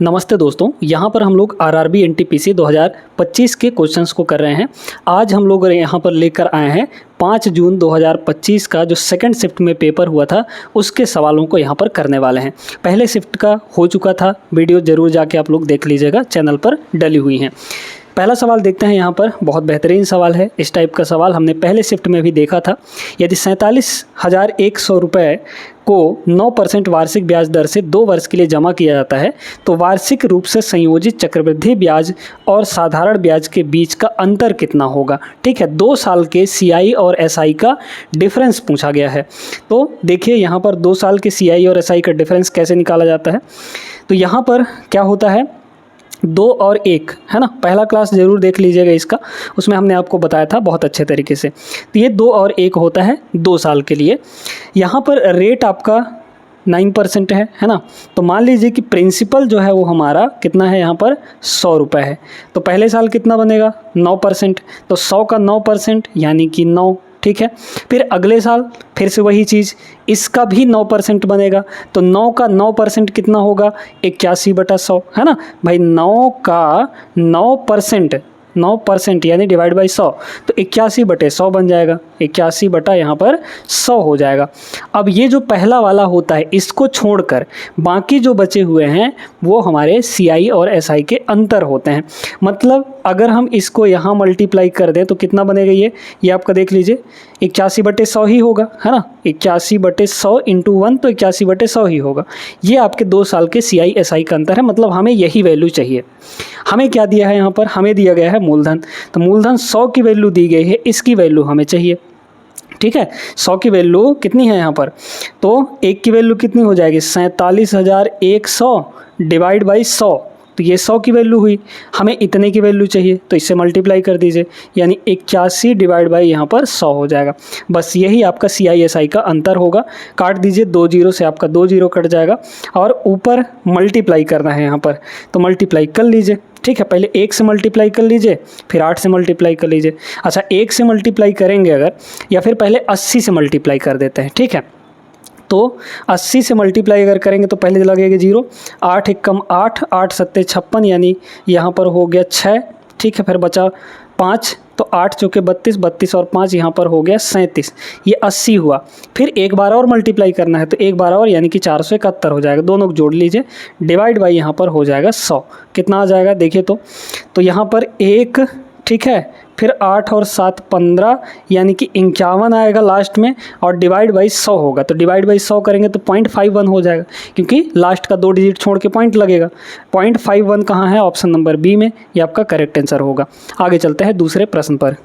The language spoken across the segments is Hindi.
नमस्ते दोस्तों, यहाँ पर हम लोग आरआरबी एनटीपीसी 2025 के क्वेश्चंस को कर रहे हैं। आज हम लोग यहाँ पर लेकर आए हैं 5 जून 2025 का जो सेकंड शिफ्ट में पेपर हुआ था उसके सवालों को यहाँ पर करने वाले हैं। पहले शिफ्ट का हो चुका था, वीडियो ज़रूर जाके आप लोग देख लीजिएगा, चैनल पर डली हुई हैं। पहला सवाल देखते हैं। यहाँ पर बहुत बेहतरीन सवाल है। इस टाइप का सवाल हमने पहले शिफ्ट में भी देखा था। यदि 47,100 रुपये को 9% वार्षिक ब्याज दर से 2 वर्ष के लिए जमा किया जाता है तो वार्षिक रूप से संयोजित चक्रवृद्धि ब्याज और साधारण ब्याज के बीच का अंतर कितना होगा। ठीक है, 2 साल के सीआई और एसआई का डिफरेंस पूछा गया है। तो देखिए यहाँ पर 2 साल के सीआई और एसआई का डिफरेंस कैसे निकाला जाता है। तो यहाँ पर क्या होता है, 2 और 1 है ना। पहला क्लास ज़रूर देख लीजिएगा इसका, उसमें हमने आपको बताया था बहुत अच्छे तरीके से। तो ये 2 और 1 होता है 2 साल के लिए। यहाँ पर रेट आपका 9% है ना। तो मान लीजिए कि प्रिंसिपल जो है वो हमारा कितना है, यहाँ पर 100 रुपये है। तो पहले साल कितना बनेगा, 9%। तो 100 का 9% यानी कि 9। ठीक है, फिर अगले साल फिर से वही चीज़, इसका भी 9% बनेगा। तो 9 का 9% कितना होगा, 81/100 है ना भाई। 9 का 9% यानी डिवाइड बाई 100, तो 81/100 बन जाएगा। 81 यहाँ पर 100 हो जाएगा। अब ये जो पहला वाला होता है इसको छोड़कर बाकी जो बचे हुए हैं वो हमारे सीआई और एसआई के अंतर होते हैं। मतलब अगर हम इसको यहाँ मल्टीप्लाई कर दें तो कितना बनेगा, ये आपका देख लीजिए 81/100 ही होगा है ना। 81/100 इंटू 1 तो 81/100 ही होगा। ये आपके 2 साल के सीआई एसआई का अंतर है। मतलब हमें यही वैल्यू चाहिए। हमें क्या दिया है यहाँ पर, हमें दिया गया है मूलधन। तो मूलधन 100 की वैल्यू दी गई है, इसकी वैल्यू हमें चाहिए। ठीक है, 100 की वैल्यू कितनी है यहाँ पर, तो 1 की वैल्यू कितनी हो जाएगी, 47,100 डिवाइड बाई 100। तो ये 100 की वैल्यू हुई, हमें इतने की वैल्यू चाहिए तो इससे मल्टीप्लाई कर दीजिए, यानी 81 डिवाइड बाई यहाँ पर 100 हो जाएगा। बस यही आपका CISI का अंतर होगा। काट दीजिए, 2 जीरो से आपका 2 जीरो कट जाएगा और ऊपर मल्टीप्लाई करना है यहाँ पर, तो मल्टीप्लाई कर लीजिए। ठीक है, पहले 1 से मल्टीप्लाई कर लीजिए, फिर 8 से मल्टीप्लाई कर लीजिए। अच्छा, 1 से मल्टीप्लाई करेंगे अगर, या फिर पहले 80 से मल्टीप्लाई कर देते हैं। ठीक है, तो 80 से मल्टीप्लाई अगर करेंगे तो पहले लगेगा 0, 8 एकम 8, 8 सत्ते 56, यानी यहाँ पर हो गया 6। ठीक है, फिर बचा 5, तो 8 चौके 32, 32 और 5 यहाँ पर हो गया 37, ये 80 हुआ। फिर एक बार और मल्टीप्लाई करना है तो एक बार और, यानी कि 471 हो जाएगा। दोनों को जोड़ लीजिए, डिवाइड बाई यहाँ पर हो जाएगा 100। कितना आ जाएगा देखिए, तो यहाँ पर 1, ठीक है, फिर 8 और 7 15, यानी कि 51 आएगा लास्ट में, और डिवाइड बाई 100 होगा। तो डिवाइड बाई 100 करेंगे तो 0.51 हो जाएगा, क्योंकि लास्ट का 2 डिजिट छोड़ के पॉइंट लगेगा। 0.51 कहाँ है, ऑप्शन नंबर बी में, ये आपका करेक्ट आंसर होगा। आगे चलते हैं दूसरे प्रश्न पर।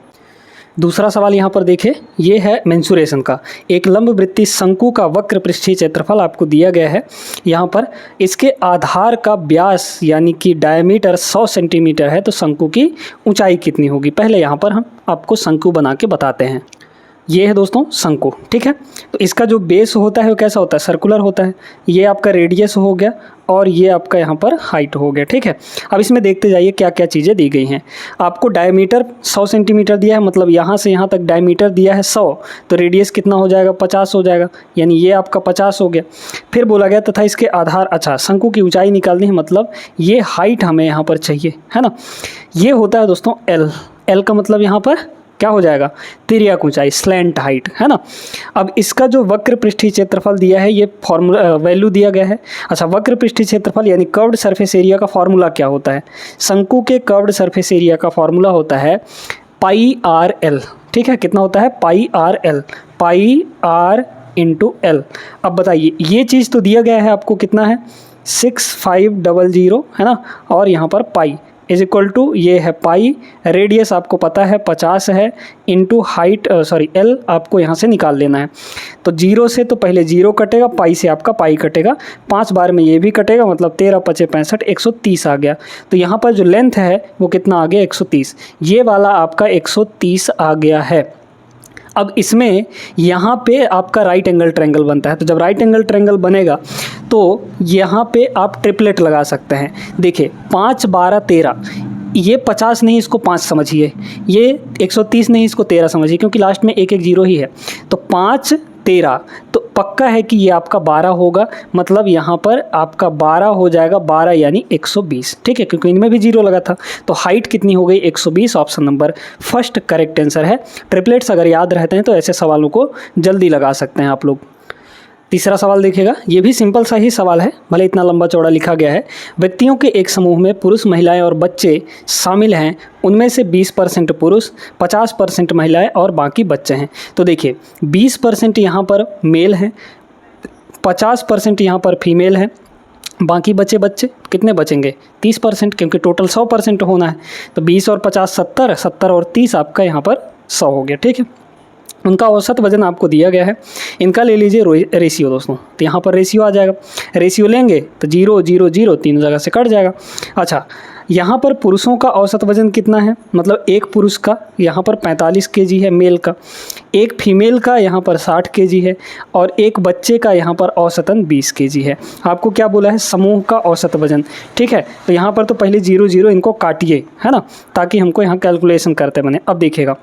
दूसरा सवाल यहाँ पर देखिए, ये है मेंसुरेशन का। एक लंबवृत्तीय शंकु का वक्र पृष्ठीय क्षेत्रफल आपको दिया गया है। यहाँ पर इसके आधार का व्यास यानी कि डायमीटर 100 सेंटीमीटर है, तो शंकु की ऊंचाई कितनी होगी। पहले यहाँ पर हम आपको शंकु बना के बताते हैं। ये है दोस्तों शंकु। ठीक है, तो इसका जो बेस होता है वो कैसा होता है, सर्कुलर होता है। ये आपका रेडियस हो गया और ये आपका यहाँ पर हाइट हो गया। ठीक है, अब इसमें देखते जाइए क्या क्या चीज़ें दी गई हैं। आपको डायमीटर 100 सेंटीमीटर दिया है, मतलब यहाँ से यहाँ तक डायमीटर दिया है 100, तो रेडियस कितना हो जाएगा, 50 हो जाएगा, यानी ये आपका 50 हो गया। फिर बोला गया तथा इसके आधार, अच्छा शंकु की ऊंचाई निकालनी है, मतलब ये हाइट हमें यहाँ पर चाहिए है ना। ये होता है दोस्तों एल का मतलब यहाँ पर क्या हो जाएगा, तिर्यक ऊंचाई, स्लैंट हाइट है ना। अब इसका जो वक्र पृष्ठीय क्षेत्रफल दिया है, ये फॉर्मूला वैल्यू दिया गया है। अच्छा, वक्र पृष्ठीय क्षेत्रफल यानी कर्व्ड सरफेस एरिया का फॉर्मूला क्या होता है, शंकु के कर्व्ड सरफेस एरिया का फॉर्मूला होता है πRL। ठीक है, कितना होता है, πRL, πR इंटू L। अब बताइए, ये चीज़ तो दिया गया है आपको, कितना है 6500 है ना, और यहाँ पर पाई इज इक्वल टू, ये है पाई, रेडियस आपको पता है 50 है, इंटू हाइट एल आपको यहाँ से निकाल लेना है। तो 0 से तो पहले 0 कटेगा, पाई से आपका पाई कटेगा, 5 बार में ये भी कटेगा, मतलब 13 × 5 = 65, 130 आ गया। तो यहाँ पर जो लेंथ है वो कितना आ गया, 130। ये वाला आपका 130 आ गया है। अब इसमें यहाँ पे आपका राइट एंगल ट्रायंगल बनता है। तो जब राइट एंगल ट्रायंगल बनेगा तो यहाँ पे आप ट्रिपलेट लगा सकते हैं। देखिए 5 12 13, ये 50 नहीं, इसको 5 समझिए, ये 130 नहीं, इसको 13 समझिए, क्योंकि लास्ट में 1 1 0 ही है। तो 5 13, तो पक्का है कि ये आपका 12 होगा, मतलब यहाँ पर आपका 12 हो जाएगा, 12 यानी 120, ठीक है, क्योंकि इनमें भी 0 लगा था। तो हाइट कितनी हो गई? 120, option number first correct answer है। ट्रिपलेट्स अगर याद रहते हैं तो ऐसे सवालों को जल्दी लगा सकते हैं आप लोग। तीसरा सवाल देखिएगा, ये भी सिंपल सा ही सवाल है, भले इतना लंबा चौड़ा लिखा गया है। व्यक्तियों के एक समूह में पुरुष, महिलाएं और बच्चे शामिल हैं, उनमें से 20% पुरुष, 50% महिलाएं और बाकी बच्चे हैं। तो देखिए 20% यहाँ पर मेल हैं, 50% यहाँ पर फीमेल है, बाकी बच्चे कितने बचेंगे? 30%, क्योंकि टोटल 100% होना है। तो 20 और 50 70, 70 और 30 आपका यहाँ पर 100 हो गया, ठीक है। उनका औसत वजन आपको दिया गया है, इनका ले लीजिए रेशियो दोस्तों। तो यहाँ पर रेशियो आ जाएगा, रेशियो लेंगे तो 0 0 0 तीनों जगह से कट जाएगा। अच्छा, यहाँ पर पुरुषों का औसत वजन कितना है? मतलब एक पुरुष का यहाँ पर 45 kg है मेल का, एक फीमेल का यहाँ पर 60 kg है, और एक बच्चे का यहाँ पर औसतन 20 kg है। आपको क्या बोला है? समूह का औसत वजन, ठीक है। तो यहाँ पर तो पहले 0 0 इनको काटिए, है ना, ताकि हमको यहाँ कैलकुलेशन करते बने। अब देखिएगा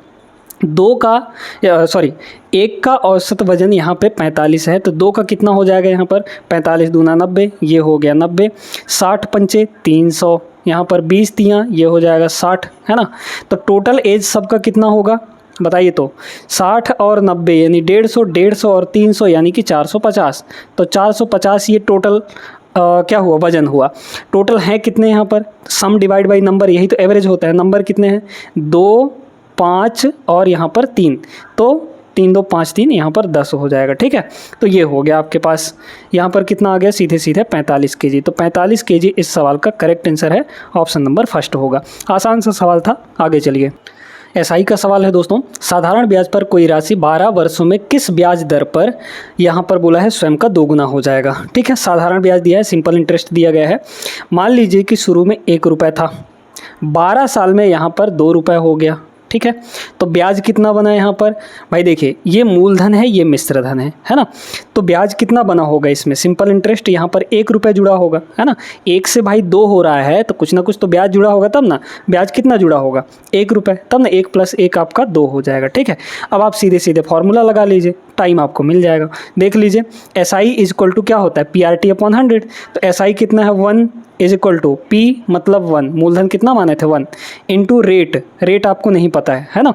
एक का औसत वजन यहाँ पे 45 है, तो 2 का कितना हो जाएगा? यहाँ पर 45 दूना 90, ये हो गया 90, 60 पंचे 300, यहाँ पर 20 तियाँ, ये हो जाएगा 60, है ना। तो टोटल एज सबका कितना होगा बताइए? तो 60 और 90 यानी 150, 150 और 300 यानी कि 450। तो 450 ये टोटल क्या हुआ? वजन हुआ। टोटल हैं कितने यहाँ पर? सम डिवाइड बाई नंबर, यही तो एवरेज होता है। नंबर कितने हैं? 2 5 और यहाँ पर 3, तो 3 2 5 3, यहाँ पर 10 हो जाएगा, ठीक है। तो ये हो गया आपके पास, यहाँ पर कितना आ गया? सीधे 45 kg। तो 45 kg इस सवाल का करेक्ट आंसर है, ऑप्शन नंबर फर्स्ट होगा। आसान सा सवाल था, आगे चलिए। एसआई का सवाल है दोस्तों, साधारण ब्याज पर कोई राशि 12 वर्षों में किस ब्याज दर पर, यहाँ पर बोला है स्वयं का दोगुना हो जाएगा, ठीक है। साधारण ब्याज दिया है, सिंपल इंटरेस्ट दिया गया है। मान लीजिए कि शुरू में 1 रुपये था, 12 साल में यहाँ पर 2 रुपये हो गया, ठीक है। तो ब्याज कितना बना यहाँ पर? भाई देखिए, ये मूलधन है, ये मिश्र धन है ना। तो ब्याज कितना बना होगा इसमें? सिंपल इंटरेस्ट, यहाँ पर 1 रुपये जुड़ा होगा, है ना। 1 से भाई 2 हो रहा है, तो कुछ ना कुछ तो ब्याज जुड़ा होगा, तब ना। ब्याज कितना जुड़ा होगा? 1 रुपये, तब ना 1 + 1 आपका 2 हो जाएगा, ठीक है। अब आप सीधे सीधे फॉर्मूला लगा लीजिए, टाइम आपको मिल जाएगा। देख लीजिए, SI = क्या होता है? PRT/100। तो SI कितना है? 1 = P मतलब 1, मूलधन कितना माने थे? 1 इंटू रेट आपको नहीं पता है ना,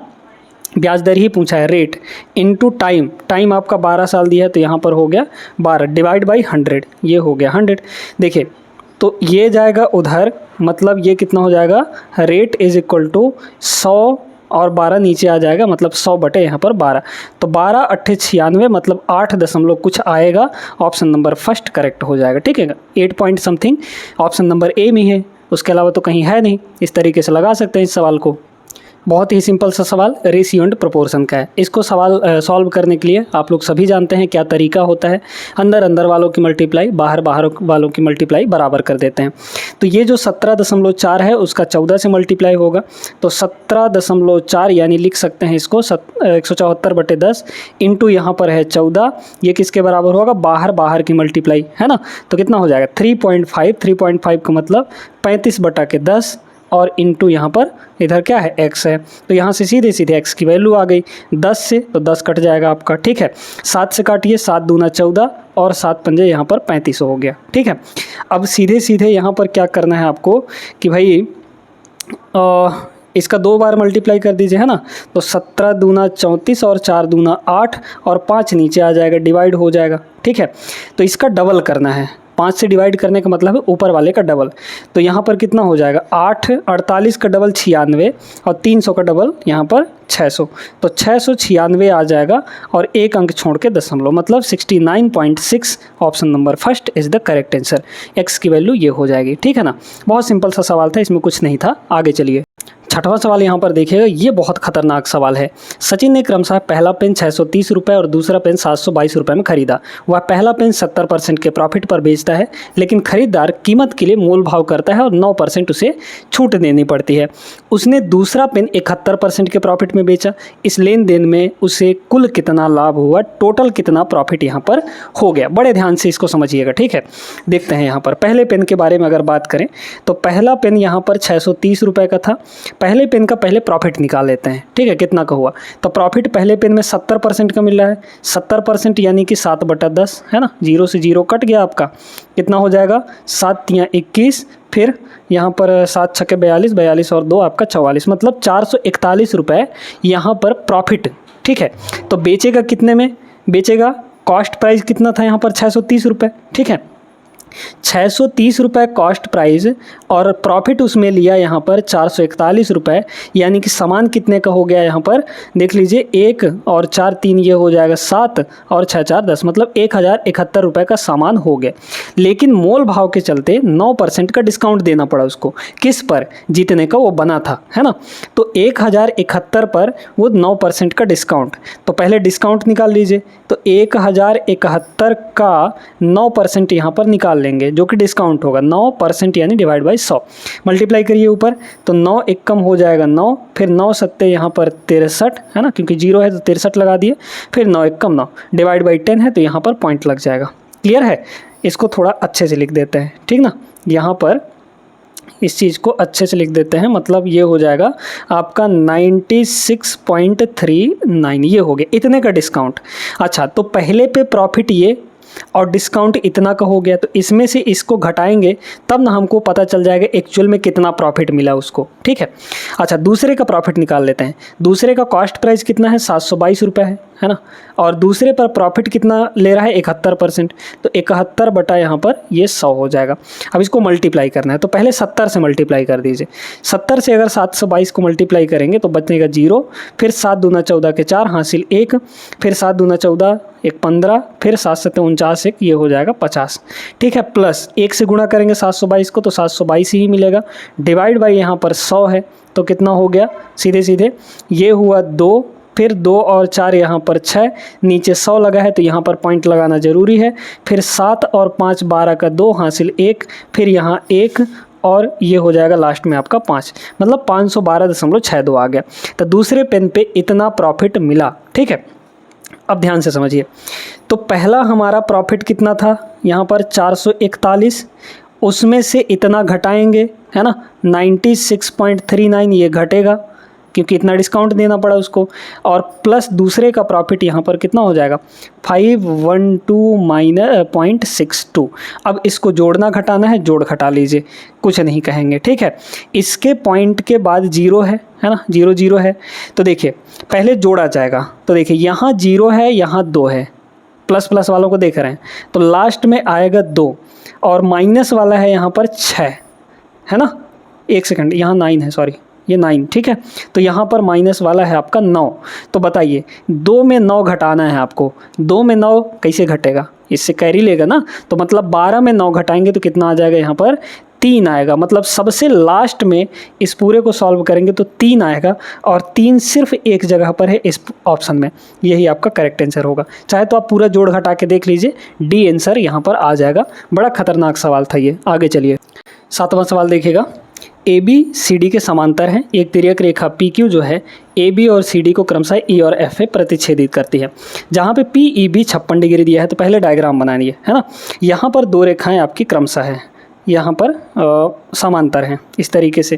ब्याज दर ही पूछा है, रेट इंटू टाइम आपका 12 साल दिया है, तो यहाँ पर हो गया 12 डिवाइड बाई 100, ये हो गया 100। देखिए, तो ये जाएगा उधर, मतलब ये कितना हो जाएगा? रेट = 100 और 12 नीचे आ जाएगा, मतलब 100 बटे यहाँ पर 12, तो 12 8 96, मतलब 8 दशमलव कुछ आएगा। ऑप्शन नंबर फर्स्ट करेक्ट हो जाएगा, ठीक है। 8 point something option number A में है, उसके अलावा तो कहीं है नहीं। इस तरीके से लगा सकते हैं इस सवाल को। बहुत ही सिंपल सा सवाल रेशियो एंड प्रोपोर्शन का है। इसको सवाल सॉल्व करने के लिए आप लोग सभी जानते हैं क्या तरीका होता है। अंदर वालों की मल्टीप्लाई, बाहर वालों की मल्टीप्लाई बराबर कर देते हैं। तो ये जो 17.4 है उसका 14 से मल्टीप्लाई होगा, तो 17.4 यानी लिख सकते हैं इसको 174/10 इंटू यहाँ पर है 14, ये किसके बराबर होगा? बाहर की मल्टीप्लाई, है ना। तो कितना हो जाएगा? 3.5 का मतलब 35/10 और इंटू यहाँ पर इधर क्या है? x है, तो यहाँ से सीधे x की वैल्यू आ गई 10 से, तो 10 कट जाएगा आपका, ठीक है। 7 से काटिए, 7 दूना 14 और 7 पंजे यहाँ पर 35 हो गया, ठीक है। अब सीधे यहाँ पर क्या करना है आपको कि भाई इसका 2 बार मल्टीप्लाई कर दीजिए, है ना। तो 17 दूना 34 और 4 दूना 8 और 5 नीचे आ जाएगा, डिवाइड हो जाएगा, ठीक है। तो इसका डबल करना है, 5 से डिवाइड करने का मतलब है ऊपर वाले का डबल। तो यहाँ पर कितना हो जाएगा? 8 48 का डबल 96 और 300 का डबल यहाँ पर 600, तो 696 आ जाएगा और एक अंक छोड़ के दशमलव, मतलब 69.6। Option number first is the correct answer. x की वैल्यू ये हो जाएगी, ठीक है ना। बहुत सिंपल सा सवाल था, इसमें कुछ नहीं था। आगे चलिए, छठवां सवाल यहाँ पर देखिएगा, ये बहुत खतरनाक सवाल है। सचिन ने क्रमशः पहला पेन 630 रुपये और दूसरा पेन 722 रुपये में खरीदा। वह पहला पेन 70% के प्रॉफिट पर बेचता है, लेकिन खरीदार कीमत के लिए मोल भाव करता है और 9% उसे छूट देनी पड़ती है। उसने दूसरा पेन 71% के प्रॉफिट में में बेचा, इस लेन देन में उसे कुल कितना लाभ हुआ, टोटल कितना प्रॉफिट यहाँ पर हो गया। बड़े ध्यान से इसको समझिएगा, ठीक है। देखते हैं यहाँ पर पहले पेन के बारे में अगर बात करें तो पहला पेन यहाँ पर 630 रुपये का था। पहले पेन का पहले प्रॉफिट निकाल लेते हैं, ठीक है, कितना का हुआ। तो प्रॉफिट पहले पेन में 70% का मिल रहा है, 70% यानी कि 7/10 है ना, 0 से 0 कट गया आपका, कितना हो जाएगा 7 तियाँ 21, फिर यहाँ पर 7 छक्के 42, 42 और 2 आपका 44, मतलब 441 रुपये यहाँ पर प्रॉफिट, ठीक है। तो बेचेगा कितने में, बेचेगा कॉस्ट प्राइस कितना था यहाँ पर 630 रुपये, ठीक है, 630 रुपये कॉस्ट प्राइस और प्रॉफिट उसमें लिया यहाँ पर 441 रुपये, यानी कि सामान कितने का हो गया यहाँ पर देख लीजिए, 1 और 4 3 ये हो जाएगा 7 और 6 4 10, मतलब 1071 रुपये का सामान हो गया। लेकिन मोल भाव के चलते 9% का डिस्काउंट देना पड़ा उसको, किस पर, जितने का वो बना था, है ना। तो 1071 पर वो 9% का डिस्काउंट, तो पहले डिस्काउंट निकाल लीजिए। तो 1071 का 9% यहाँ पर निकाल लेंगे, जो कि डिस्काउंट होगा 9% यानी डिवाइड बाई 100, मल्टीप्लाई करिए ऊपर, तो 9 एक कम हो जाएगा 9, फिर 9 सत्ते यहाँ पर 63 है ना, क्योंकि 0 है तो 63 लगा दिए, फिर 9 एक कम 9 डिवाइड बाई 10 है तो यहाँ पर पॉइंट लग जाएगा। क्लियर है, इसको थोड़ा अच्छे से लिख देते हैं, ठीक ना, यहाँ पर इस चीज़ को अच्छे से लिख देते हैं, मतलब ये हो जाएगा आपका 96.39, ये हो गया इतने का डिस्काउंट। अच्छा, तो पहले पे प्रॉफिट ये और डिस्काउंट इतना का हो गया, तो इसमें से इसको घटाएंगे तब ना हमको पता चल जाएगा एक्चुअल में कितना प्रॉफिट मिला उसको, ठीक है। अच्छा, दूसरे का प्रॉफिट निकाल लेते हैं। दूसरे का कॉस्ट प्राइस कितना है 722 रुपये है ना, और दूसरे पर प्रॉफिट कितना ले रहा है 71%, तो 71 बटा यहाँ पर ये 100 हो जाएगा। अब इसको मल्टीप्लाई करना है, तो पहले 70 से मल्टीप्लाई कर दीजिए। 70 से अगर 722 को मल्टीप्लाई करेंगे तो बचेगा 0, फिर 7 दूना 14 के 4 हासिल 1, फिर 7 दूना 14 1 15, फिर 7 7 49 1, ये हो जाएगा 50, ठीक है। प्लस 1 से गुणा करेंगे 722 को तो 722 ही मिलेगा, डिवाइड बाई यहाँ पर 100 है तो कितना हो गया, सीधे सीधे ये हुआ 2, फिर 2 और 4 यहाँ पर 6, नीचे 100 लगा है तो यहाँ पर पॉइंट लगाना ज़रूरी है, फिर 7 और 5 12 का 2 हासिल 1, फिर यहाँ 1 और ये हो जाएगा लास्ट में आपका 5, मतलब 512.62 आ गया। तो दूसरे पेन पे इतना प्रॉफिट मिला, ठीक है। अब ध्यान से समझिए, तो पहला हमारा प्रॉफिट कितना था यहाँ पर 441, उसमें से इतना घटाएंगे, है ना, 96.39 ये घटेगा क्योंकि इतना डिस्काउंट देना पड़ा उसको, और प्लस दूसरे का प्रॉफिट यहाँ पर कितना हो जाएगा 512-0.62। अब इसको जोड़ना घटाना है, जोड़ घटा लीजिए, कुछ नहीं कहेंगे, ठीक है। इसके पॉइंट के बाद 0 है ना, 0 0 है, तो देखिए पहले जोड़ा जाएगा, तो देखिए यहाँ 0 है, यहाँ 2 है, प्लस प्लस वालों को देख रहे हैं, तो लास्ट में आएगा 2 और माइनस वाला है यहाँ पर 6 है ना, 1 सेकंड, यहाँ 9 है, सॉरी ये 9, ठीक है। तो यहाँ पर माइनस वाला है आपका 9, तो बताइए 2 में 9 घटाना है आपको, 2 में 9 कैसे घटेगा, इससे कैरी लेगा ना, तो मतलब 12 में 9 घटाएंगे तो कितना आ जाएगा यहाँ पर 3 आएगा, मतलब सबसे लास्ट में इस पूरे को सॉल्व करेंगे तो 3 आएगा, और 3 सिर्फ एक जगह पर है इस ऑप्शन में, यही आपका करेक्ट आंसर होगा। चाहे तो आप पूरा जोड़ घटा के देख लीजिए, डी आंसर यहाँ पर आ जाएगा। बड़ा खतरनाक सवाल था ये। आगे चलिए, 7वां सवाल देखिएगा। ए बी सी डी के समांतर हैं, एक तिर्यक रेखा पी क्यू जो है ए बी और सी डी को क्रमशः ई और एफ में प्रतिच्छेदित करती है। जहाँ पे पी ई बी 56 डिग्री दिया है, तो पहले डायग्राम बनाइए, है ना। यहाँ पर 2 रेखाएं आपकी क्रमशः हैं, यहाँ पर समांतर हैं इस तरीके से,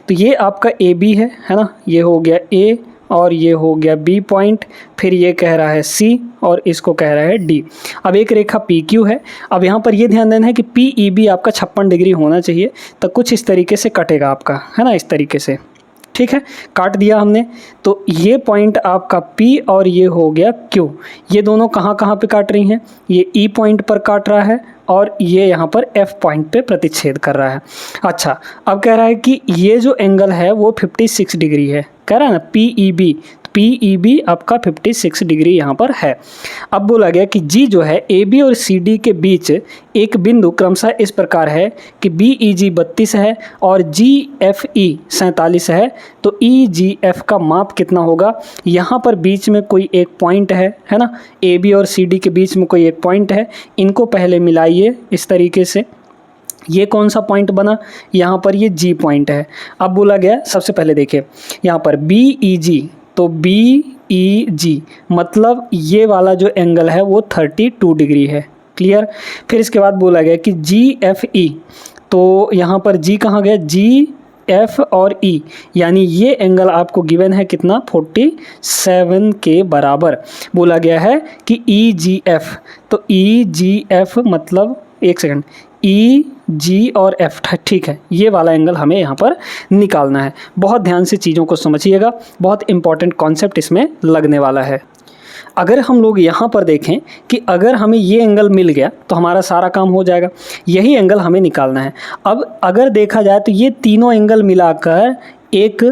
तो ये आपका ए बी है ना, ये हो गया ए और ये हो गया बी पॉइंट, फिर ये कह रहा है सी और इसको कह रहा है डी। अब एक रेखा पी क्यू है। अब यहाँ पर ये ध्यान देना है कि पी ई बी आपका 56 डिग्री होना चाहिए, तो कुछ इस तरीके से कटेगा आपका, है ना, इस तरीके से, ठीक है। काट दिया हमने, तो ये पॉइंट आपका P और ये हो गया Q। ये दोनों कहाँ कहाँ पे काट रही हैं, ये E पॉइंट पर काट रहा है और ये यहाँ पर F पॉइंट पे प्रतिच्छेद कर रहा है। अच्छा, अब कह रहा है कि ये जो एंगल है वो 56 डिग्री है, कह रहा है ना पी ई बी आपका 56 डिग्री यहाँ पर है। अब बोला गया कि जी जो है ए बी और सी डी के बीच एक बिंदु क्रमशः इस प्रकार है कि बी ई जी 32 है और जी एफ ई 47 है, तो ई जी एफ का माप कितना होगा। यहाँ पर बीच में कोई एक पॉइंट है ना, ए बी और सी डी के बीच में कोई एक पॉइंट है, इनको पहले मिलाइए इस तरीके से। ये कौन सा पॉइंट बना, यहाँ पर ये जी पॉइंट है। अब बोला गया सबसे पहले देखिए यहाँ पर बी ई जी तो BEG मतलब ये वाला जो एंगल है वो 32 डिग्री है। क्लियर। फिर इसके बाद बोला गया कि GFE, तो यहाँ पर G कहाँ गया, GF और E, यानी ये एंगल आपको गिवन है कितना, 47 के बराबर। बोला गया है कि EGF, तो EGF मतलब, एक सेकंड, EG और F, ठीक है, ये वाला एंगल हमें यहाँ पर निकालना है। बहुत ध्यान से चीज़ों को समझिएगा, बहुत इंपॉर्टेंट कॉन्सेप्ट इसमें लगने वाला है। अगर हम लोग यहाँ पर देखें कि अगर हमें ये एंगल मिल गया तो हमारा सारा काम हो जाएगा, यही एंगल हमें निकालना है। अब अगर देखा जाए तो ये तीनों एंगल मिलाकर एक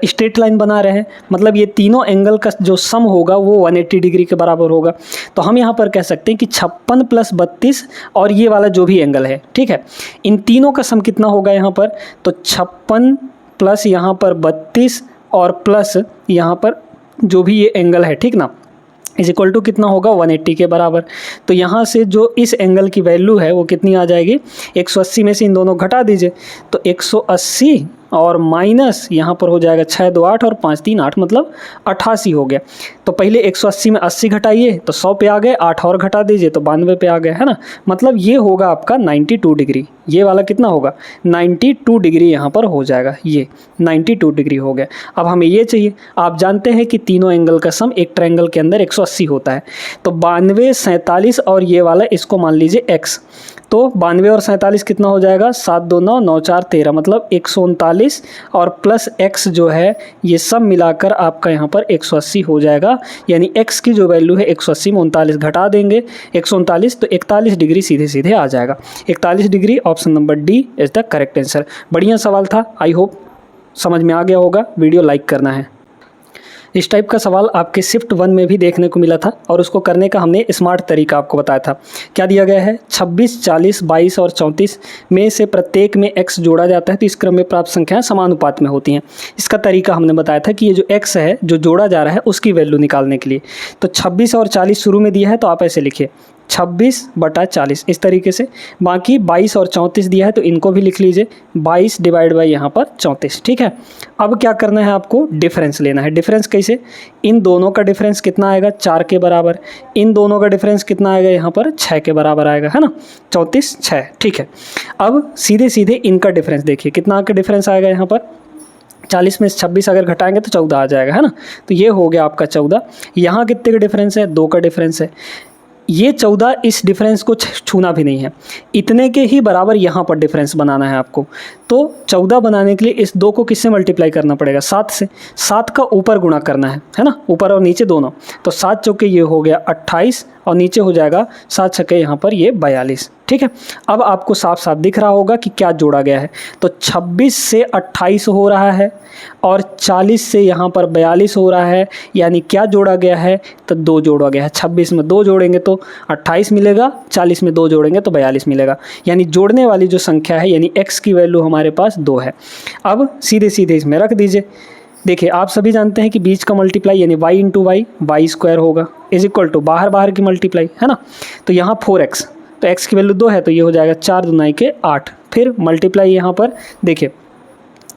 स्ट्रेट लाइन बना रहे हैं, मतलब ये तीनों एंगल का जो सम होगा वो 180 डिग्री के बराबर होगा। तो हम यहाँ पर कह सकते हैं कि 56 + 32 और ये वाला जो भी एंगल है, ठीक है, इन तीनों का सम कितना होगा यहाँ पर, तो 56 प्लस यहाँ पर 32 और प्लस यहाँ पर जो भी ये एंगल है, ठीक ना, इज इक्वल टू कितना होगा, 180 के बराबर। तो यहाँ से जो इस एंगल की वैल्यू है वो कितनी आ जाएगी, 180 में से इन दोनों घटा दीजिए, तो 180 और माइनस यहाँ पर हो जाएगा 6 2 8 और 5 3 8, मतलब 88 हो गया। तो पहले 180 में 80 घटाइए तो 100 पे आ गए, 8 और घटा दीजिए तो 92 पे आ गए, है ना। मतलब ये होगा आपका 92 डिग्री, ये वाला कितना होगा, 92 डिग्री यहाँ पर हो जाएगा, ये 92 डिग्री हो गया। अब हमें ये चाहिए, आप जानते हैं कि तीनों एंगल का सम एक ट्रायंगल के अंदर 180 होता है। तो 92 47 और ये वाला इसको मान लीजिए x, तो 92 और 47 कितना हो जाएगा, 7 2 9 9 4 13, मतलब 139 और प्लस x जो है ये सब मिलाकर आपका यहाँ पर 180 हो जाएगा। यानी x की जो वैल्यू है 180 में 39 घटा देंगे 139, तो 41 डिग्री सीधे सीधे आ जाएगा। 41 degree, option number D is the correct answer. बढ़िया सवाल था, आई होप समझ में आ गया होगा। वीडियो लाइक करना है। इस टाइप का सवाल आपके शिफ्ट 1 में भी देखने को मिला था और उसको करने का हमने स्मार्ट तरीका आपको बताया था। क्या दिया गया है, 26 40 22 और 34 में से प्रत्येक में x जोड़ा जाता है तो इस क्रम में प्राप्त संख्याएं समानुपात में होती हैं। इसका तरीका हमने बताया था कि ये जो x है जो जोड़ा जा रहा है उसकी वैल्यू निकालने के लिए। तो 26 और 40 शुरू में दिया है तो आप ऐसे लिखिए 26/40 इस तरीके से। बाकी 22 और 34 दिया है तो इनको भी लिख लीजिए 22 डिवाइड बाई यहाँ पर 34, ठीक है। अब क्या करना है, आपको डिफरेंस लेना है। डिफरेंस कैसे, इन दोनों का डिफरेंस कितना आएगा, 4 के बराबर। इन दोनों का डिफरेंस कितना आएगा, यहाँ पर 6 के बराबर आएगा, है ना, 34 6, ठीक है। अब सीधे सीधे इनका डिफरेंस देखिए कितना का डिफरेंस आएगा, यहाँ पर 40 में 26 अगर घटाएंगे तो 14 आ जाएगा, है ना। तो ये हो गया आपका 14। यहाँ कितने का डिफरेंस है, 2 का डिफरेंस है। ये 14 इस डिफरेंस को छूना भी नहीं है, इतने के ही बराबर यहाँ पर डिफरेंस बनाना है आपको। तो 14 बनाने के लिए इस 2 को किससे मल्टीप्लाई करना पड़ेगा, 7 से। 7 का ऊपर गुणा करना है ना, ऊपर और नीचे दोनों। तो 7 चौके ये हो गया 28 और नीचे हो जाएगा 7 छक्के यहाँ पर ये 42, ठीक है। अब आपको साफ साफ दिख रहा होगा कि क्या जोड़ा गया है। तो 26 से 28 हो रहा है और 40 से यहाँ पर 42 हो रहा है, यानी क्या जोड़ा गया है, तो 2 जोड़ा गया है। 26 में 2 जोड़ेंगे तो 28 मिलेगा, 40 में 2 जोड़ेंगे तो 42 मिलेगा। यानी जोड़ने वाली जो संख्या है यानी x की वैल्यू हमारे पास 2 है। अब सीधे सीधे इसमें रख दीजिए। देखिए आप सभी जानते हैं कि बीच का मल्टीप्लाई यानी y इंटू वाई y² होगा, इज इक्वल टू बाहर बाहर की मल्टीप्लाई, है ना। तो यहाँ 4x, तो x की वैल्यू 2 है तो ये हो जाएगा 4 दूना के 8। फिर मल्टीप्लाई यहाँ पर देखिए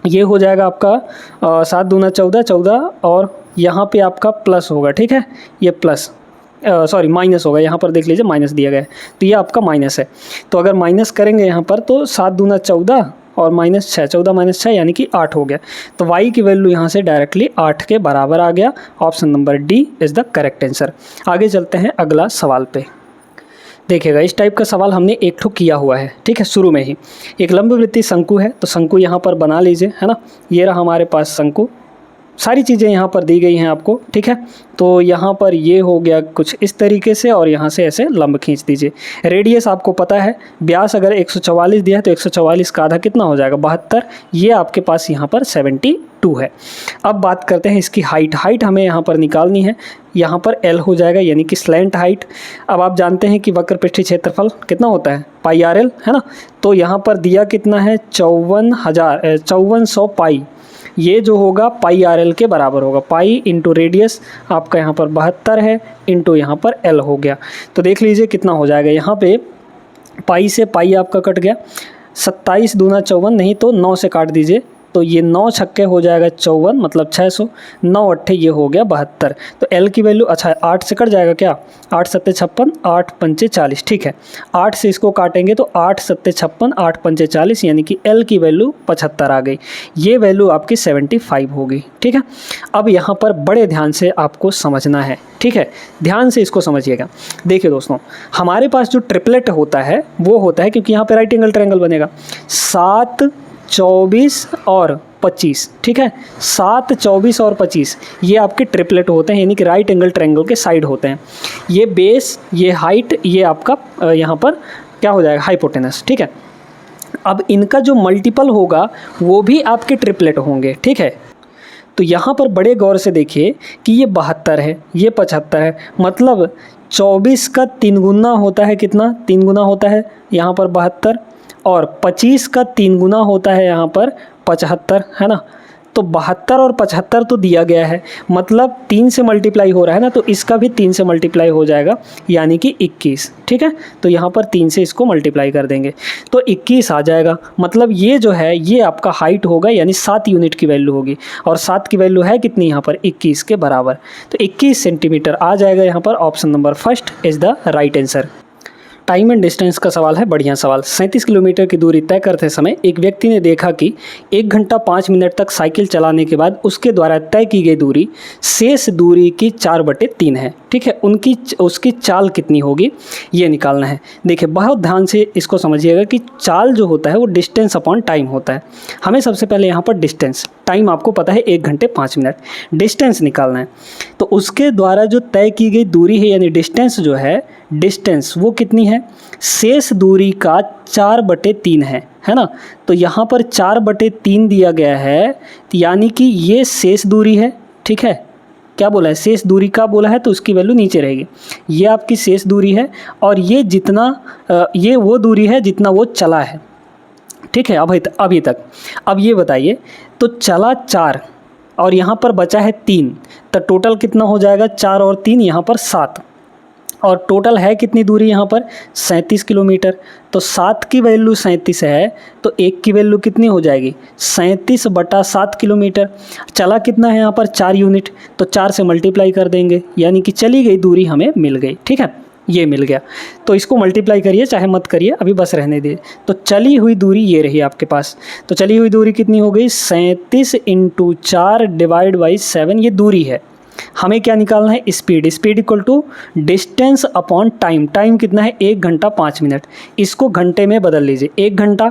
ये हो जाएगा आपका 7 दूना 14 14 और यहाँ पे आपका प्लस होगा, ठीक है, ये प्लस सॉरी माइनस होगा, यहाँ पर देख लीजिए माइनस दिया गया है तो ये आपका माइनस है। तो अगर माइनस करेंगे यहाँ पर तो 7 दूना 14 और माइनस 6, 14 माइनस 6 यानी कि 8 हो गया। तो y की वैल्यू यहाँ से डायरेक्टली 8 के बराबर आ गया। Option number D is the correct answer. आगे चलते हैं अगला सवाल पे। देखिएगा इस टाइप का सवाल हमने एक ठो किया हुआ है, ठीक है। शुरू में ही एक लंबवृत्तीय शंकु है तो शंकु यहाँ पर बना लीजिए, है ना। ये रहा हमारे पास शंकु, सारी चीज़ें यहाँ पर दी गई हैं आपको, ठीक है। तो यहाँ पर ये हो गया कुछ इस तरीके से और यहाँ से ऐसे लंब खींच दीजिए। रेडियस आपको पता है, व्यास अगर 144 दिया है तो 144 का आधा कितना हो जाएगा, 72। ये आपके पास यहाँ पर 72 है। अब बात करते हैं इसकी हाइट हमें यहाँ पर निकालनी है। यहाँ पर L हो जाएगा यानी कि स्लैंट हाइट। अब आप जानते हैं कि वक्र पृष्ठीय क्षेत्रफल कितना होता है, πr_l, है ना। तो यहाँ पर दिया कितना है 5400 पाई, ये जो होगा πr_l के बराबर होगा। पाई इंटू रेडियस आपका यहाँ पर 72 है इंटू यहाँ पर L हो गया। तो देख लीजिए कितना हो जाएगा, यहाँ पे पाई से पाई आपका कट गया, 27 दूना 54 नहीं तो 9 से काट दीजिए तो ये 9 छक्के हो जाएगा 54 मतलब 600, 9 अट्ठे ये हो गया 72। तो L की वैल्यू अच्छा 8 से कट जाएगा क्या, 8 सत्ते 56, 8 पंचे 40, ठीक है। 8 से इसको काटेंगे तो 8 सत्ते 56, 8 पंचे 40 यानी कि L की वैल्यू 75 आ गई। ये वैल्यू आपकी 75 होगी, ठीक है। अब यहाँ पर बड़े ध्यान से आपको समझना है, ठीक है, ध्यान से इसको समझिएगा। देखिए दोस्तों, हमारे पास जो ट्रिपलेट होता है वो होता है, क्योंकि यहाँ पे राइट एंगल ट्रायंगल बनेगा, 7, 24 और 25, ठीक है। 7, 24 और 25 ये आपके ट्रिपलेट होते हैं, यानी कि राइट एंगल ट्रायंगल के साइड होते हैं। ये बेस, ये हाइट, ये आपका यहाँ पर क्या हो जाएगा, हाइपोटेनस, ठीक है। अब इनका जो मल्टीपल होगा वो भी आपके ट्रिपलेट होंगे, ठीक है। तो यहाँ पर बड़े गौर से देखिए कि ये 72 है, ये 75 है, मतलब 24 का 3 गुना होता है, कितना 3 गुना होता है यहाँ पर 72, और 25 का 3 गुना होता है यहाँ पर 75, है ना। तो 72 और 75 तो दिया गया है, मतलब 3 से मल्टीप्लाई हो रहा है ना, तो इसका भी 3 से मल्टीप्लाई हो जाएगा यानी कि 21, ठीक है। तो यहाँ पर 3 से इसको मल्टीप्लाई कर देंगे तो 21 आ जाएगा। मतलब ये जो है ये आपका हाइट होगा, यानी 7 यूनिट की वैल्यू होगी, और 7 की वैल्यू है कितनी यहाँ पर, 21 के बराबर। तो 21 सेंटीमीटर आ जाएगा यहाँ पर। Option number first is the right answer. Time and distance का सवाल है, बढ़िया सवाल। 37 किलोमीटर की दूरी तय करते समय एक व्यक्ति ने देखा कि 1 घंटा 5 मिनट तक साइकिल चलाने के बाद उसके द्वारा तय की गई दूरी शेष दूरी की 4/3 है, ठीक है। उसकी चाल कितनी होगी ये निकालना है। देखिए बहुत ध्यान से इसको समझिएगा कि चाल जो होता है वो डिस्टेंस अपॉन टाइम होता है। हमें सबसे पहले यहाँ पर डिस्टेंस, टाइम आपको पता है 1 घंटे 5 मिनट, डिस्टेंस निकालना है। तो उसके द्वारा जो तय की गई दूरी है, यानी डिस्टेंस जो है, डिस्टेंस वो कितनी है, शेष दूरी का 4/3 है ना। तो यहाँ पर 4/3 दिया गया है, यानी कि ये शेष दूरी है, ठीक है। क्या बोला है, शेष दूरी का बोला है, तो उसकी वैल्यू नीचे रहेगी। ये आपकी शेष दूरी है, और ये जितना ये वो दूरी है जितना वो चला है, ठीक है, अभी तक। अब ये बताइए, तो चला 4 और यहाँ पर बचा है 3, तो टोटल कितना हो जाएगा, 4 और 3 यहाँ पर 7, और टोटल है कितनी दूरी यहाँ पर, 37 किलोमीटर। तो 7 की वैल्यू 37 है, तो 1 की वैल्यू कितनी हो जाएगी, 37/7 किलोमीटर। चला कितना है यहाँ पर, 4 यूनिट, तो 4 से मल्टीप्लाई कर देंगे, यानी कि चली गई दूरी हमें मिल गई, ठीक है, ये मिल गया। तो इसको मल्टीप्लाई करिए, चाहे मत करिए, अभी बस रहने दीजिए। तो चली हुई दूरी ये रही आपके पास। तो चली हुई दूरी कितनी हो गई, 37 × 4 / 7 ये दूरी है। हमें क्या निकालना है, speed. Speed equal to distance upon time. Time कितना है, 1 घंटा 5 मिनट। इसको घंटे में बदल लीजिए, 1 घंटा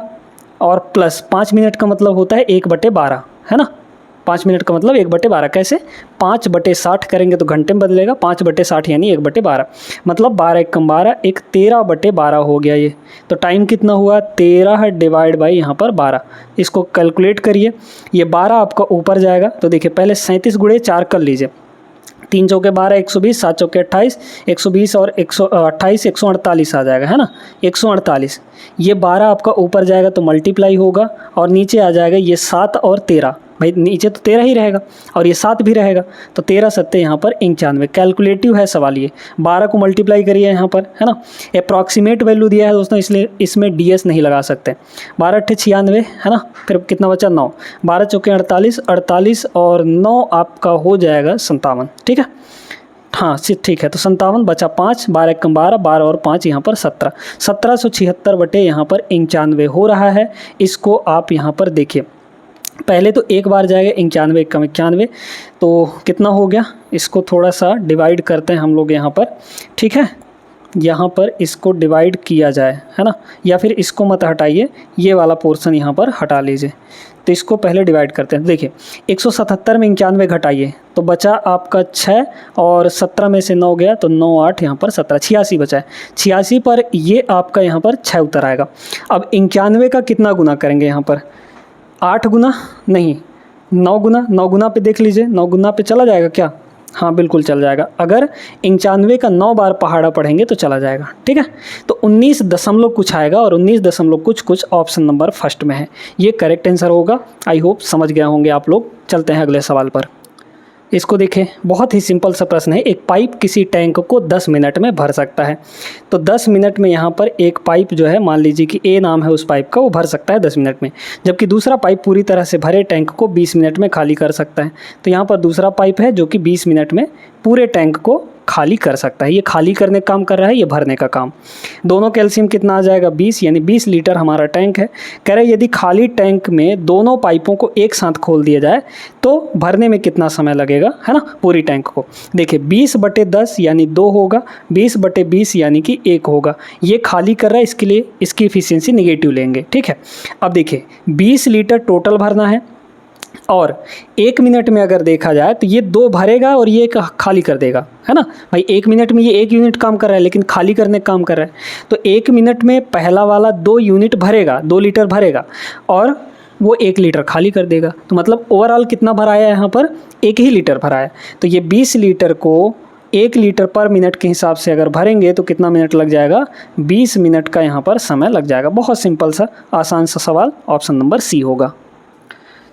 और प्लस 5 मिनट का मतलब होता है 1/12, है ना। 5 मिनट का मतलब 1/12। कैसे, 5/60 करेंगे तो घंटे में बदलेगा, 5/60 यानी 1/12, मतलब 12 × 12 एक 13/12 हो गया ये। तो टाइम कितना हुआ, 13 / यहाँ पर 12। इसको कैलकुलेट करिए, ये 12 आपका ऊपर जाएगा। तो देखिए पहले 37 × 4 कर लीजिए, 3 चौके 12, 120, 7 चौके 28, 120 और 128, 148 आ जाएगा, है ना, 148। ये 12 आपका ऊपर जाएगा तो मल्टीप्लाई होगा, और नीचे आ जाएगा ये 7 और 13। भाई नीचे तो 13 ही रहेगा और ये 7 भी रहेगा, तो 13 सत्ते यहाँ पर 91। कैलकुलेटिव है सवाल ये, 12 को मल्टीप्लाई करिए यहाँ पर, है ना। अप्रॉक्सीमेट वैल्यू दिया है दोस्तों, इसलिए इसमें DS नहीं लगा सकते। 12 × 8 = 96, है ना। फिर कितना बचा, 9, 12 चौके 48, 48 और 9 आपका हो जाएगा 57, ठीक है। हाँ ठीक है, तो 57 बचा 5, 12 × 12, 12 और 5 यहाँ पर 17, 1776 यहाँ पर 91 हो रहा है। इसको आप यहाँ पर देखिए, पहले तो एक बार जाएगा 91 × 91, तो कितना हो गया, इसको थोड़ा सा डिवाइड करते हैं हम लोग यहाँ पर, ठीक है। यहाँ पर इसको डिवाइड किया जाए, है ना, या फिर इसको मत हटाइए, ये वाला पोर्शन यहाँ पर हटा लीजिए। तो इसको पहले डिवाइड करते हैं। देखिए 177 में 91 घटाइए तो बचा आपका 6, और 17 में से 9 गया तो 9, 8 यहाँ पर 17, 86 बचा है। 86 पर ये आपका यहाँ पर 6 उतर आएगा। अब 91 का कितना गुना करेंगे यहाँ पर, 8 गुना नहीं, 9 गुना। 9 गुना पे देख लीजिए, 9 गुना पे चला जाएगा क्या, हाँ बिल्कुल चल जाएगा। अगर 91 का 9 बार पहाड़ा पढ़ेंगे तो चला जाएगा, ठीक है। तो 19 दशमलव कुछ आएगा, और 19 दशमलव कुछ ऑप्शन नंबर फर्स्ट में है, ये करेक्ट आंसर होगा। आई होप समझ गए होंगे आप लोग। चलते हैं अगले सवाल पर। इसको देखें, बहुत ही सिंपल सा प्रश्न है। एक पाइप किसी टैंक को 10 मिनट में भर सकता है। तो 10 मिनट में यहाँ पर एक पाइप जो है, मान लीजिए कि ए नाम है उस पाइप का, वो भर सकता है 10 मिनट में, जबकि दूसरा पाइप पूरी तरह से भरे टैंक को 20 मिनट में खाली कर सकता है। तो यहाँ पर दूसरा पाइप है जो कि 20 मिनट में पूरे टैंक को खाली कर सकता है। ये खाली करने का काम कर रहा है, ये भरने का काम। दोनों कैल्शियम कितना आ जाएगा, 20, यानी 20 लीटर हमारा टैंक है। कह रहे यदि खाली टैंक में दोनों पाइपों को एक साथ खोल दिया जाए तो भरने में कितना समय लगेगा, है ना, पूरी टैंक को। देखिए 20/10 यानी 2 होगा, 20/20 यानी कि 1 होगा। ये खाली कर रहा है, इसके लिए इसकी एफिशिएंसी नेगेटिव लेंगे, ठीक है। अब देखिए 20 लीटर टोटल भरना है और 1 मिनट में अगर देखा जाए तो ये 2 भरेगा और ये खाली कर देगा, है ना भाई। 1 मिनट में ये 1 यूनिट काम कर रहा है, लेकिन खाली करने का काम कर रहा है। तो 1 मिनट में पहला वाला 2 यूनिट भरेगा, 2 लीटर भरेगा और वो 1 लीटर खाली कर देगा। तो मतलब ओवरऑल कितना भराया है यहाँ पर, 1 ही लीटर भराया। तो ये 20 लीटर को 1 लीटर पर मिनट के हिसाब से अगर भरेंगे तो कितना मिनट लग जाएगा, 20 मिनट का यहाँ पर समय लग जाएगा। बहुत सिंपल सा आसान सा सवाल, ऑप्शन नंबर सी होगा।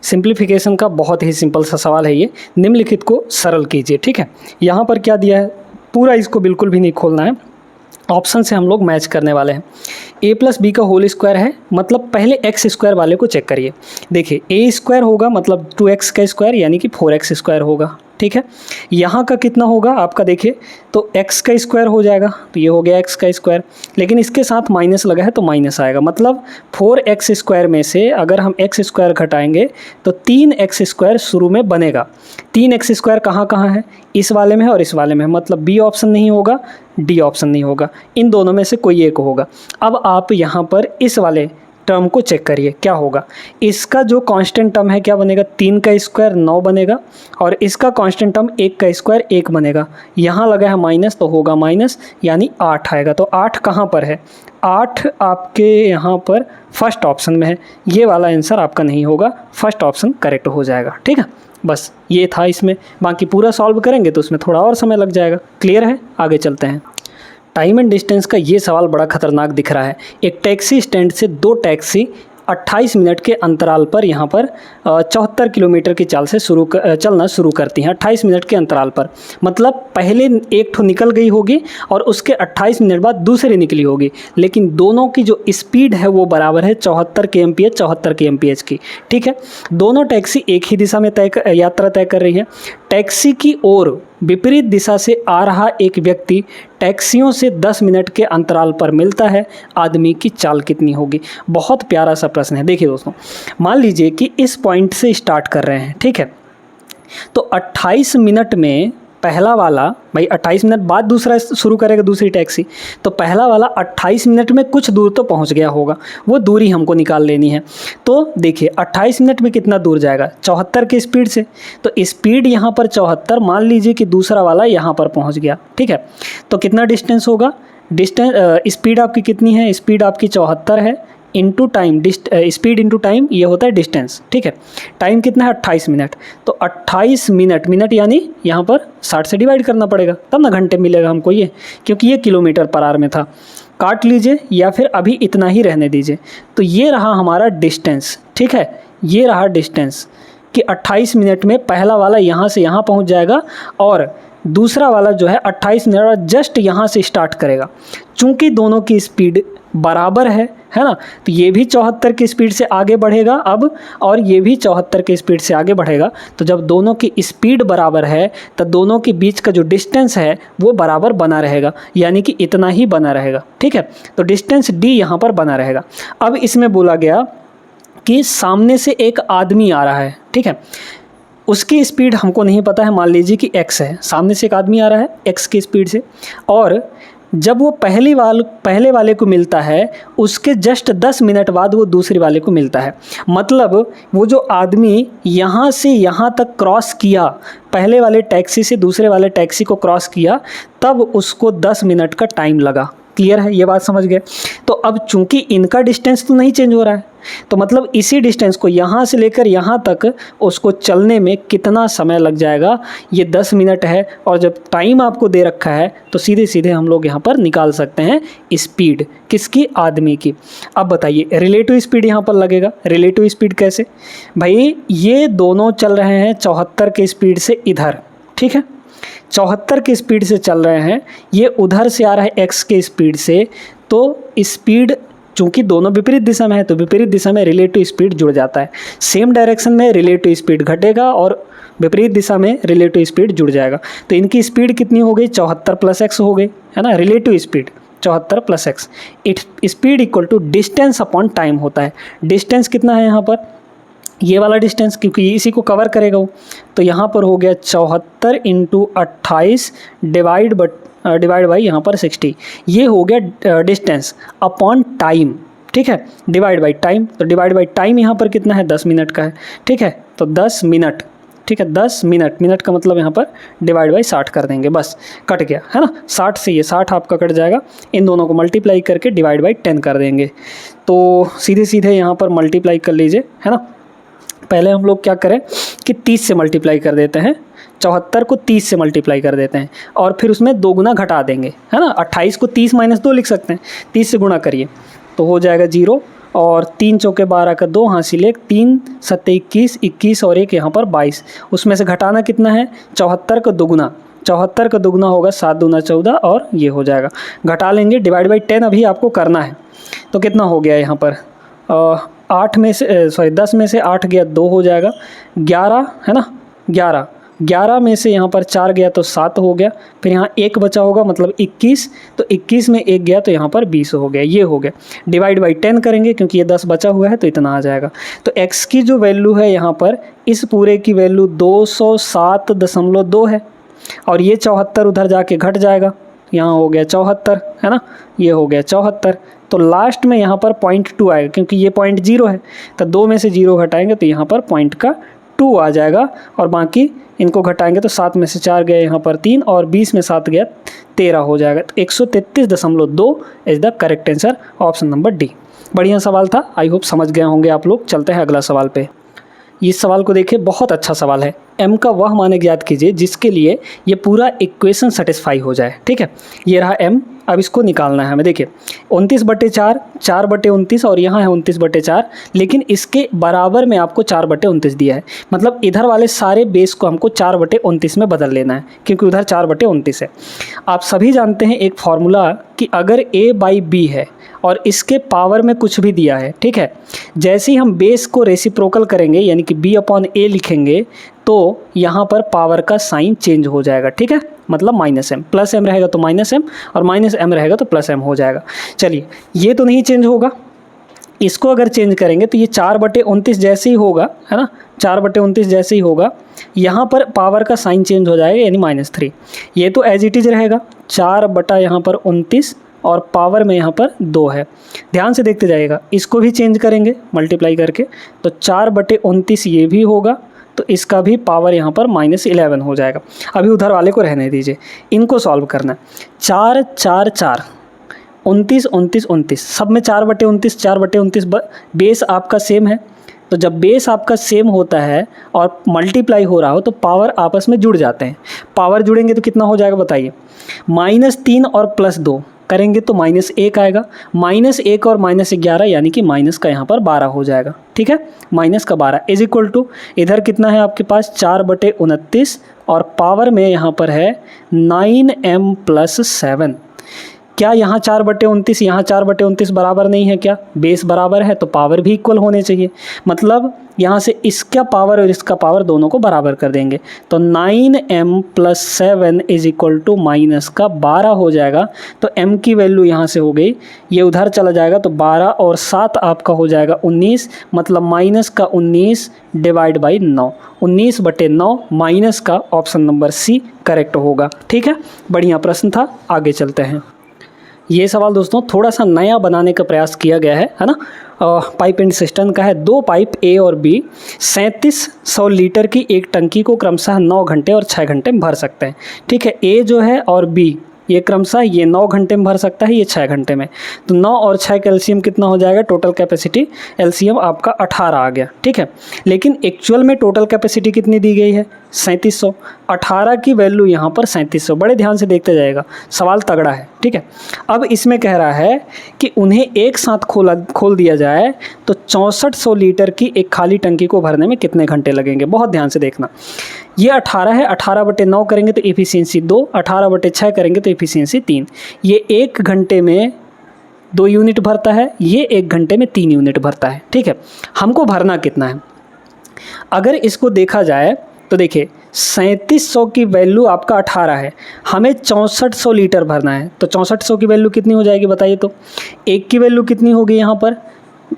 सिंप्लीफिकेशन का बहुत ही सिंपल सा सवाल है ये। निम्नलिखित को सरल कीजिए, ठीक है। यहाँ पर क्या दिया है, पूरा इसको बिल्कुल भी नहीं खोलना है, ऑप्शन से हम लोग मैच करने वाले हैं। a+b का होल स्क्वायर है, मतलब पहले x स्क्वायर वाले को चेक करिए। देखिए a स्क्वायर होगा मतलब 2x का स्क्वायर यानी कि 4x स्क्वायर होगा, ठीक है। यहाँ का कितना होगा आपका, देखिए तो x का स्क्वायर हो जाएगा, तो ये हो गया x का स्क्वायर, लेकिन इसके साथ माइनस लगा है तो माइनस आएगा। मतलब 4x स्क्वायर में से अगर हम x स्क्वायर घटाएंगे तो 3x स्क्वायर शुरू में बनेगा। 3x स्क्वायर कहाँ कहाँ है, इस वाले में है और इस वाले में है, मतलब बी ऑप्शन नहीं होगा, डी ऑप्शन नहीं होगा, इन दोनों में से कोई एक होगा। अब आप यहाँ पर इस वाले टर्म को चेक करिए क्या होगा। इसका जो कांस्टेंट टर्म है क्या बनेगा, 3 का स्क्वायर 9 बनेगा और इसका कांस्टेंट टर्म 1 का स्क्वायर 1 बनेगा। यहाँ लगा है माइनस तो होगा माइनस, यानी 8 आएगा। तो 8 कहाँ पर है, 8 आपके यहाँ पर फर्स्ट ऑप्शन में है। ये वाला आंसर आपका नहीं होगा, फर्स्ट ऑप्शन करेक्ट हो जाएगा, ठीक है। बस ये था इसमें, बाकी पूरा सॉल्व करेंगे तो उसमें थोड़ा और समय लग जाएगा। क्लियर है, आगे चलते हैं। टाइम एंड डिस्टेंस का ये सवाल बड़ा खतरनाक दिख रहा है। एक टैक्सी स्टैंड से 2 टैक्सी 28 मिनट के अंतराल पर यहाँ पर 74 किलोमीटर की चाल से चलना शुरू करती हैं 28 मिनट के अंतराल पर। मतलब पहले एक ठो निकल गई होगी और उसके 28 मिनट बाद दूसरी निकली होगी, लेकिन दोनों की जो स्पीड है वो बराबर है 74 kmph 74 kmph की, ठीक है। दोनों टैक्सी एक ही दिशा में यात्रा तय कर रही है। टैक्सी की ओर विपरीत दिशा से आ रहा एक व्यक्ति टैक्सियों से 10 मिनट के अंतराल पर मिलता है, आदमी की चाल कितनी होगी। बहुत प्यारा सा प्रश्न है। देखिए दोस्तों, मान लीजिए कि इस पॉइंट से स्टार्ट कर रहे हैं, ठीक है। तो 28 मिनट में पहला वाला, भाई 28 मिनट बाद दूसरा शुरू करेगा दूसरी टैक्सी, तो पहला वाला 28 मिनट में कुछ दूर तो पहुंच गया होगा, वो दूरी हमको निकाल लेनी है। तो देखिए 28 मिनट में कितना दूर जाएगा, 74 की स्पीड से। तो स्पीड यहाँ पर 74, मान लीजिए कि दूसरा वाला यहाँ पर पहुँच गया, ठीक है। तो कितना डिस्टेंस होगा, स्पीड आपकी कितनी है, स्पीड आपकी 74 है, into time, speed into time ये होता है डिस्टेंस, ठीक है। टाइम कितना है 28 मिनट, तो 28 मिनट यानी यहाँ पर 60 से डिवाइड करना पड़ेगा, तब ना घंटे मिलेगा हमको ये, क्योंकि ये किलोमीटर पर आवर में था। काट लीजिए या फिर अभी इतना ही रहने दीजिए। तो ये रहा हमारा डिस्टेंस, ठीक है। ये रहा डिस्टेंस कि 28 मिनट में पहला वाला यहाँ से यहाँ पहुँच जाएगा और दूसरा वाला जो है 28 मिनट जस्ट यहाँ से स्टार्ट करेगा। चूँकि दोनों की स्पीड बराबर है ना, तो ये भी 74 की स्पीड से आगे बढ़ेगा अब, और ये भी 74 की स्पीड से आगे बढ़ेगा। तो जब दोनों की स्पीड बराबर है तो दोनों के बीच का जो डिस्टेंस है वो बराबर बना रहेगा, यानी कि इतना ही बना रहेगा, ठीक है। तो डिस्टेंस डी यहाँ पर बना रहेगा। अब इसमें बोला गया कि सामने से एक आदमी आ रहा है, ठीक है। उसकी स्पीड हमको नहीं पता है, मान लीजिए कि x है, सामने से एक आदमी आ रहा है x की स्पीड से, और जब वो पहले वाले को मिलता है उसके जस्ट 10 मिनट बाद वो दूसरे वाले को मिलता है। मतलब वो जो आदमी यहाँ से यहाँ तक क्रॉस किया, पहले वाले टैक्सी से दूसरे वाले टैक्सी को क्रॉस किया, तब उसको 10 मिनट का टाइम लगा। क्लियर है, ये बात समझ गए। तो अब चूंकि इनका डिस्टेंस तो नहीं चेंज हो रहा है, तो मतलब इसी डिस्टेंस को यहाँ से लेकर यहाँ तक उसको चलने में कितना समय लग जाएगा, ये 10 मिनट है। और जब टाइम आपको दे रखा है तो सीधे सीधे हम लोग यहाँ पर निकाल सकते हैं स्पीड किसकी, आदमी की। अब बताइए रिलेटिव स्पीड यहाँ पर लगेगा। रिलेटिव स्पीड कैसे भाई, ये दोनों चल रहे हैं 74 के स्पीड से इधर, ठीक है, 74 की स्पीड से चल रहे हैं, ये उधर से आ रहा है x के स्पीड से। तो स्पीड चूंकि दोनों विपरीत दिशा में है तो विपरीत दिशा में रिलेटिव स्पीड जुड़ जाता है। सेम डायरेक्शन में रिलेटिव स्पीड घटेगा और विपरीत दिशा में रिलेटिव स्पीड जुड़ जाएगा। तो इनकी स्पीड कितनी हो गई, 74 + x हो गई, है ना। Relative speed 74 + x, speed equal to distance upon time होता है। डिस्टेंस कितना है यहाँ पर, ये वाला डिस्टेंस, क्योंकि इसी को कवर करेगा वो। तो यहाँ पर हो गया 74 × 28 डिवाइड बाई यहाँ पर 60, ये हो गया डिस्टेंस अपॉन टाइम, ठीक है, डिवाइड बाई टाइम। तो डिवाइड बाई टाइम यहाँ पर कितना है, 10 मिनट का है, ठीक है। तो 10 मिनट, ठीक है, 10 मिनट, मिनट का मतलब यहाँ पर डिवाइड बाई 60 कर देंगे, बस कट गया, है ना। 60 से ये 60 आपका कट जाएगा, इन दोनों को मल्टीप्लाई करके डिवाइड बाई 10 कर देंगे। तो सीधे सीधे यहाँ पर मल्टीप्लाई कर लीजिए, है ना। पहले हम लोग क्या करें कि 30 से मल्टीप्लाई कर देते हैं, 74 को 30 से मल्टीप्लाई कर देते हैं और फिर उसमें 2 गुना घटा देंगे, है ना। 28 को 30 - 2 लिख सकते हैं, 30 से गुणा करिए तो हो जाएगा 0, और 3 चौके 12 का 2 हासिल 1, 3 7 21, 21 और 1 यहाँ पर 22। उसमें से घटाना कितना है, 74 का दुगुना, 74 का दुगुना होगा 7 दूना 14 और ये हो जाएगा। घटा लेंगे, डिवाइड बाई 10 अभी आपको करना है। तो कितना हो गया यहाँ पर, 10 में से 8 गया 2 हो जाएगा, 11 है ना, 11 में से यहाँ पर 4 गया तो 7 हो गया, फिर यहाँ 1 बचा होगा मतलब 21, तो 21 में 1 गया तो यहाँ पर 20 हो गया, ये हो गया। डिवाइड बाई 10 करेंगे क्योंकि ये 10 बचा हुआ है तो इतना आ जाएगा। तो x की जो वैल्यू है यहाँ पर, इस पूरे की वैल्यू 207.2 है, और ये 74 उधर जाके घट जाएगा, यहाँ हो गया 74, है ना, ये हो गया 74। तो लास्ट में यहाँ पर 0.2 आएगा क्योंकि ये 0.0 है, तो 2 में से 0 घटाएंगे तो यहाँ पर 0.2 आ जाएगा, और बाकी इनको घटाएंगे तो 7 में से 4 गए यहाँ पर 3, और 20 में 7 गया 13 हो जाएगा। तो 133.2 is the correct answer, option number D. बढ़िया सवाल था, आई होप समझ गए होंगे आप लोग। चलते हैं अगला सवाल पे। इस सवाल को देखिए, बहुत अच्छा सवाल है। m का वह मानक ज्ञात कीजिए जिसके लिए ये पूरा इक्वेशन सेटिस्फाई हो जाए, ठीक है। ये रहा m, अब इसको निकालना है हमें। देखिए 29/4, 4/29 और यहाँ है 29/4, लेकिन इसके बराबर में आपको 4/29 दिया है। मतलब इधर वाले सारे बेस को हमको 4/29 में बदल लेना है क्योंकि उधर 4/29 है। आप सभी जानते हैं एक फॉर्मूला कि अगर a/b है और इसके पावर में कुछ भी दिया है, ठीक है, जैसे ही हम बेस को रेसिप्रोकल करेंगे यानी कि b/a लिखेंगे तो यहाँ पर पावर का साइन चेंज हो जाएगा, ठीक है। मतलब -m, +m रहेगा तो -m और -m रहेगा तो +m हो जाएगा। चलिए ये तो नहीं चेंज होगा, इसको अगर चेंज करेंगे तो ये 4/29 जैसे ही होगा, है ना, 4/29 जैसे ही होगा, यहाँ पर पावर का साइन चेंज हो जाएगा यानी -3। ये तो एज इट इज रहेगा 4/ यहाँ पर 29 और पावर में यहाँ पर 2 है। ध्यान से देखते जाइएगा, इसको भी चेंज करेंगे मल्टीप्लाई करके तो 4/29 ये भी होगा, तो इसका भी पावर यहाँ पर -11 हो जाएगा। अभी उधर वाले को रहने दीजिए, इनको सॉल्व करना है। 4 4 4 29 29 29, सब में 4/29 4/29, बेस आपका सेम है। तो जब बेस आपका सेम होता है और मल्टीप्लाई हो रहा हो तो पावर आपस में जुड़ जाते हैं। पावर जुड़ेंगे तो कितना हो जाएगा बताइए, -3 और +2 करेंगे तो -1 आएगा, -1 और -11 यानी कि माइनस का यहाँ पर 12 हो जाएगा, ठीक है। माइनस का 12 इज इक्वल टू इधर कितना है आपके पास 4/29 और पावर में यहाँ पर है 9m + 7। क्या यहाँ 4/29 यहाँ 4/29 बराबर नहीं है क्या? बेस बराबर है तो पावर भी इक्वल होने चाहिए। मतलब यहाँ से इसका पावर और इसका पावर दोनों को बराबर कर देंगे तो 9m + 7 is equal to minus का 12 हो जाएगा। तो m की वैल्यू यहाँ से हो गई, ये उधर चला जाएगा तो 12 और 7 आपका हो जाएगा 19, मतलब माइनस का 19 डिवाइड बाई 9, 19/9 माइनस का ऑप्शन नंबर सी करेक्ट होगा। ठीक है, बढ़िया प्रश्न था, आगे चलते हैं। ये सवाल दोस्तों थोड़ा सा नया बनाने का प्रयास किया गया है ना। पाइप एंड सिस्टम का है। 2 पाइप ए और बी 3700 लीटर की एक टंकी को क्रमशः 9 घंटे और 6 घंटे में भर सकते हैं। ठीक है, ए जो है और बी ये क्रमशः ये 9 घंटे में भर सकता है, ये 6 घंटे में। तो 9 और 6 का एलसीएम कितना हो जाएगा, टोटल कैपेसिटी एलसीएम आपका 18 आ गया, ठीक है। लेकिन एक्चुअल में टोटल कैपेसिटी कितनी दी गई है, 3700। 18 की वैल्यू यहाँ पर 3700। बड़े ध्यान से देखते जाएगा, सवाल तगड़ा है, ठीक है। अब इसमें कह रहा है कि उन्हें एक साथ खोल दिया जाए तो 6400 लीटर की एक खाली टंकी को भरने में कितने घंटे लगेंगे। बहुत ध्यान से देखना, ये 18 है, 18/9 करेंगे तो एफिशिएंसी 2, 18/6 करेंगे तो एफिशिएंसी 3। ये 1 घंटे में 2 यूनिट भरता है, ये 1 घंटे में 3 यूनिट भरता है, ठीक है। हमको भरना कितना है, अगर इसको देखा जाए तो देखिए 3700 की वैल्यू आपका 18 है, हमें 6400 लीटर भरना है। तो 6400 की वैल्यू कितनी हो जाएगी बताइए, तो 1 की वैल्यू कितनी होगी यहाँ पर,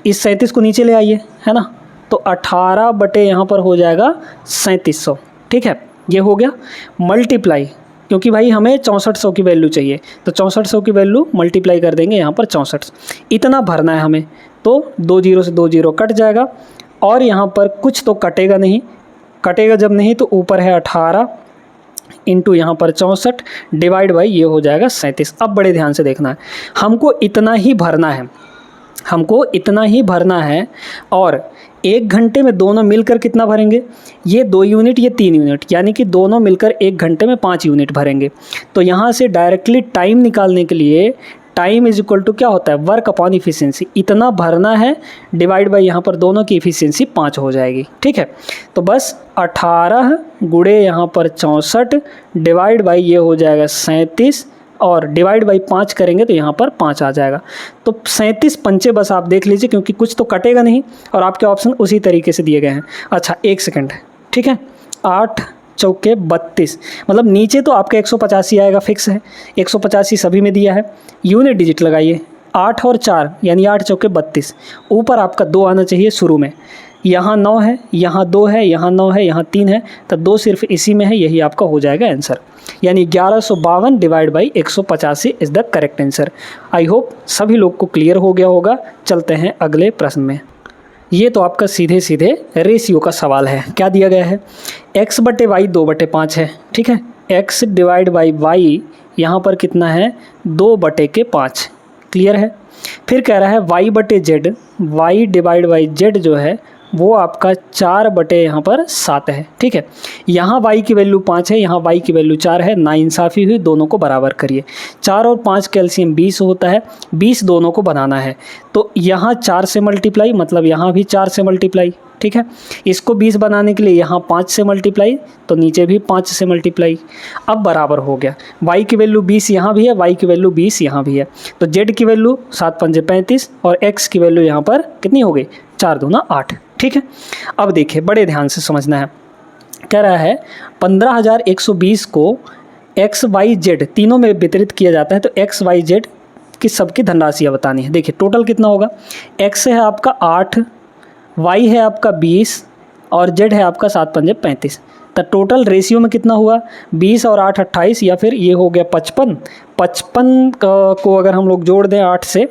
इस 37 को नीचे ले आइए, है ना। तो 18 बटे यहाँ पर हो जाएगा 3700, ठीक है। ये हो गया मल्टीप्लाई, क्योंकि भाई हमें 6400 की वैल्यू चाहिए, तो 6400 की वैल्यू मल्टीप्लाई कर देंगे यहाँ पर 64, इतना भरना है हमें। तो 2 0 से 2 0 कट जाएगा, और यहाँ पर कुछ तो कटेगा नहीं, कटेगा जब नहीं तो ऊपर है 18 इंटू यहाँ पर 64 डिवाइड बाई ये हो जाएगा 37। अब बड़े ध्यान से देखना है, हमको इतना ही भरना है, हमको इतना ही भरना है। और 1 घंटे में दोनों मिलकर कितना भरेंगे, ये 2 यूनिट ये 3 यूनिट, यानी कि दोनों मिलकर 1 घंटे में 5 यूनिट भरेंगे। तो यहाँ से डायरेक्टली टाइम निकालने के लिए टाइम इज इक्वल टू क्या होता है, वर्क अपॉन इफिशियंसी। इतना भरना है डिवाइड बाई यहाँ पर दोनों की इफिशियंसी 5 हो जाएगी, ठीक है। तो बस 18 गुणे यहाँ पर 64 डिवाइड बाई ये हो जाएगा 37, और डिवाइड बाई 5 करेंगे तो यहाँ पर 5 आ जाएगा। तो 37 पंचे बस आप देख लीजिए, क्योंकि कुछ तो कटेगा नहीं, और आपके ऑप्शन उसी तरीके से दिए गए हैं। अच्छा 1 सेकंड, ठीक है। 8 चौके 32, मतलब नीचे तो आपका 185 आएगा, फिक्स है, 185 सभी में दिया है। यूनिट डिजिट लगाइए, 8 और 4 यानी 8 चौके 32, ऊपर आपका 2 आना चाहिए शुरू में। यहाँ 9 है, यहाँ 2 है, यहाँ 9 है, यहाँ 3 है, तो 2 सिर्फ इसी में है, यही आपका हो जाएगा आंसर। यानी 1152 divide by 185 is the correct answer. I hope सभी लोग को क्लियर हो गया होगा। चलते हैं अगले प्रश्न में। ये तो आपका सीधे सीधे रेशियो का सवाल है। क्या दिया गया है, x बटे वाई 2/5 है, ठीक है। x डिवाइड बाई वाई यहाँ पर कितना है, 2/5, क्लियर है। फिर कह रहा है y बटे Z, y divide by Z जो है वो आपका 4/7 यहाँ पर 7 है, ठीक है। यहाँ y की वैल्यू 5 है, यहाँ y की वैल्यू 4 है, नाइंसाफ़ी हुई, दोनों को बराबर करिए। 4 और 5 कैल्शियम 20 होता है, 20 दोनों को बनाना है। तो यहाँ 4 से मल्टीप्लाई, मतलब यहाँ भी 4 से मल्टीप्लाई, ठीक है। इसको 20 बनाने के लिए यहाँ 5 से मल्टीप्लाई, तो नीचे भी 5 से मल्टीप्लाई। अब बराबर हो गया, y की वैल्यू 20 यहाँ भी है, y की वैल्यू 20 यहाँ भी है, तो z की वैल्यू 7 पंजे 35 और x की वैल्यू यहाँ पर कितनी हो गई, 4 दूना 8, ठीक है। अब देखिए बड़े ध्यान से समझना है, कह रहा है 15120 को एक्स वाई जेड तीनों में वितरित किया जाता है, तो एक्स वाई जेड की सबकी धनराशियाँ बतानी है। देखिए टोटल कितना होगा, एक्स है आपका 8, वाई है आपका 20 और जेड है आपका 7 पंजे 35। तो टोटल रेशियो में कितना हुआ, 20 और 8 28, या फिर ये हो गया 55। 55 को अगर हम लोग जोड़ दें 8 से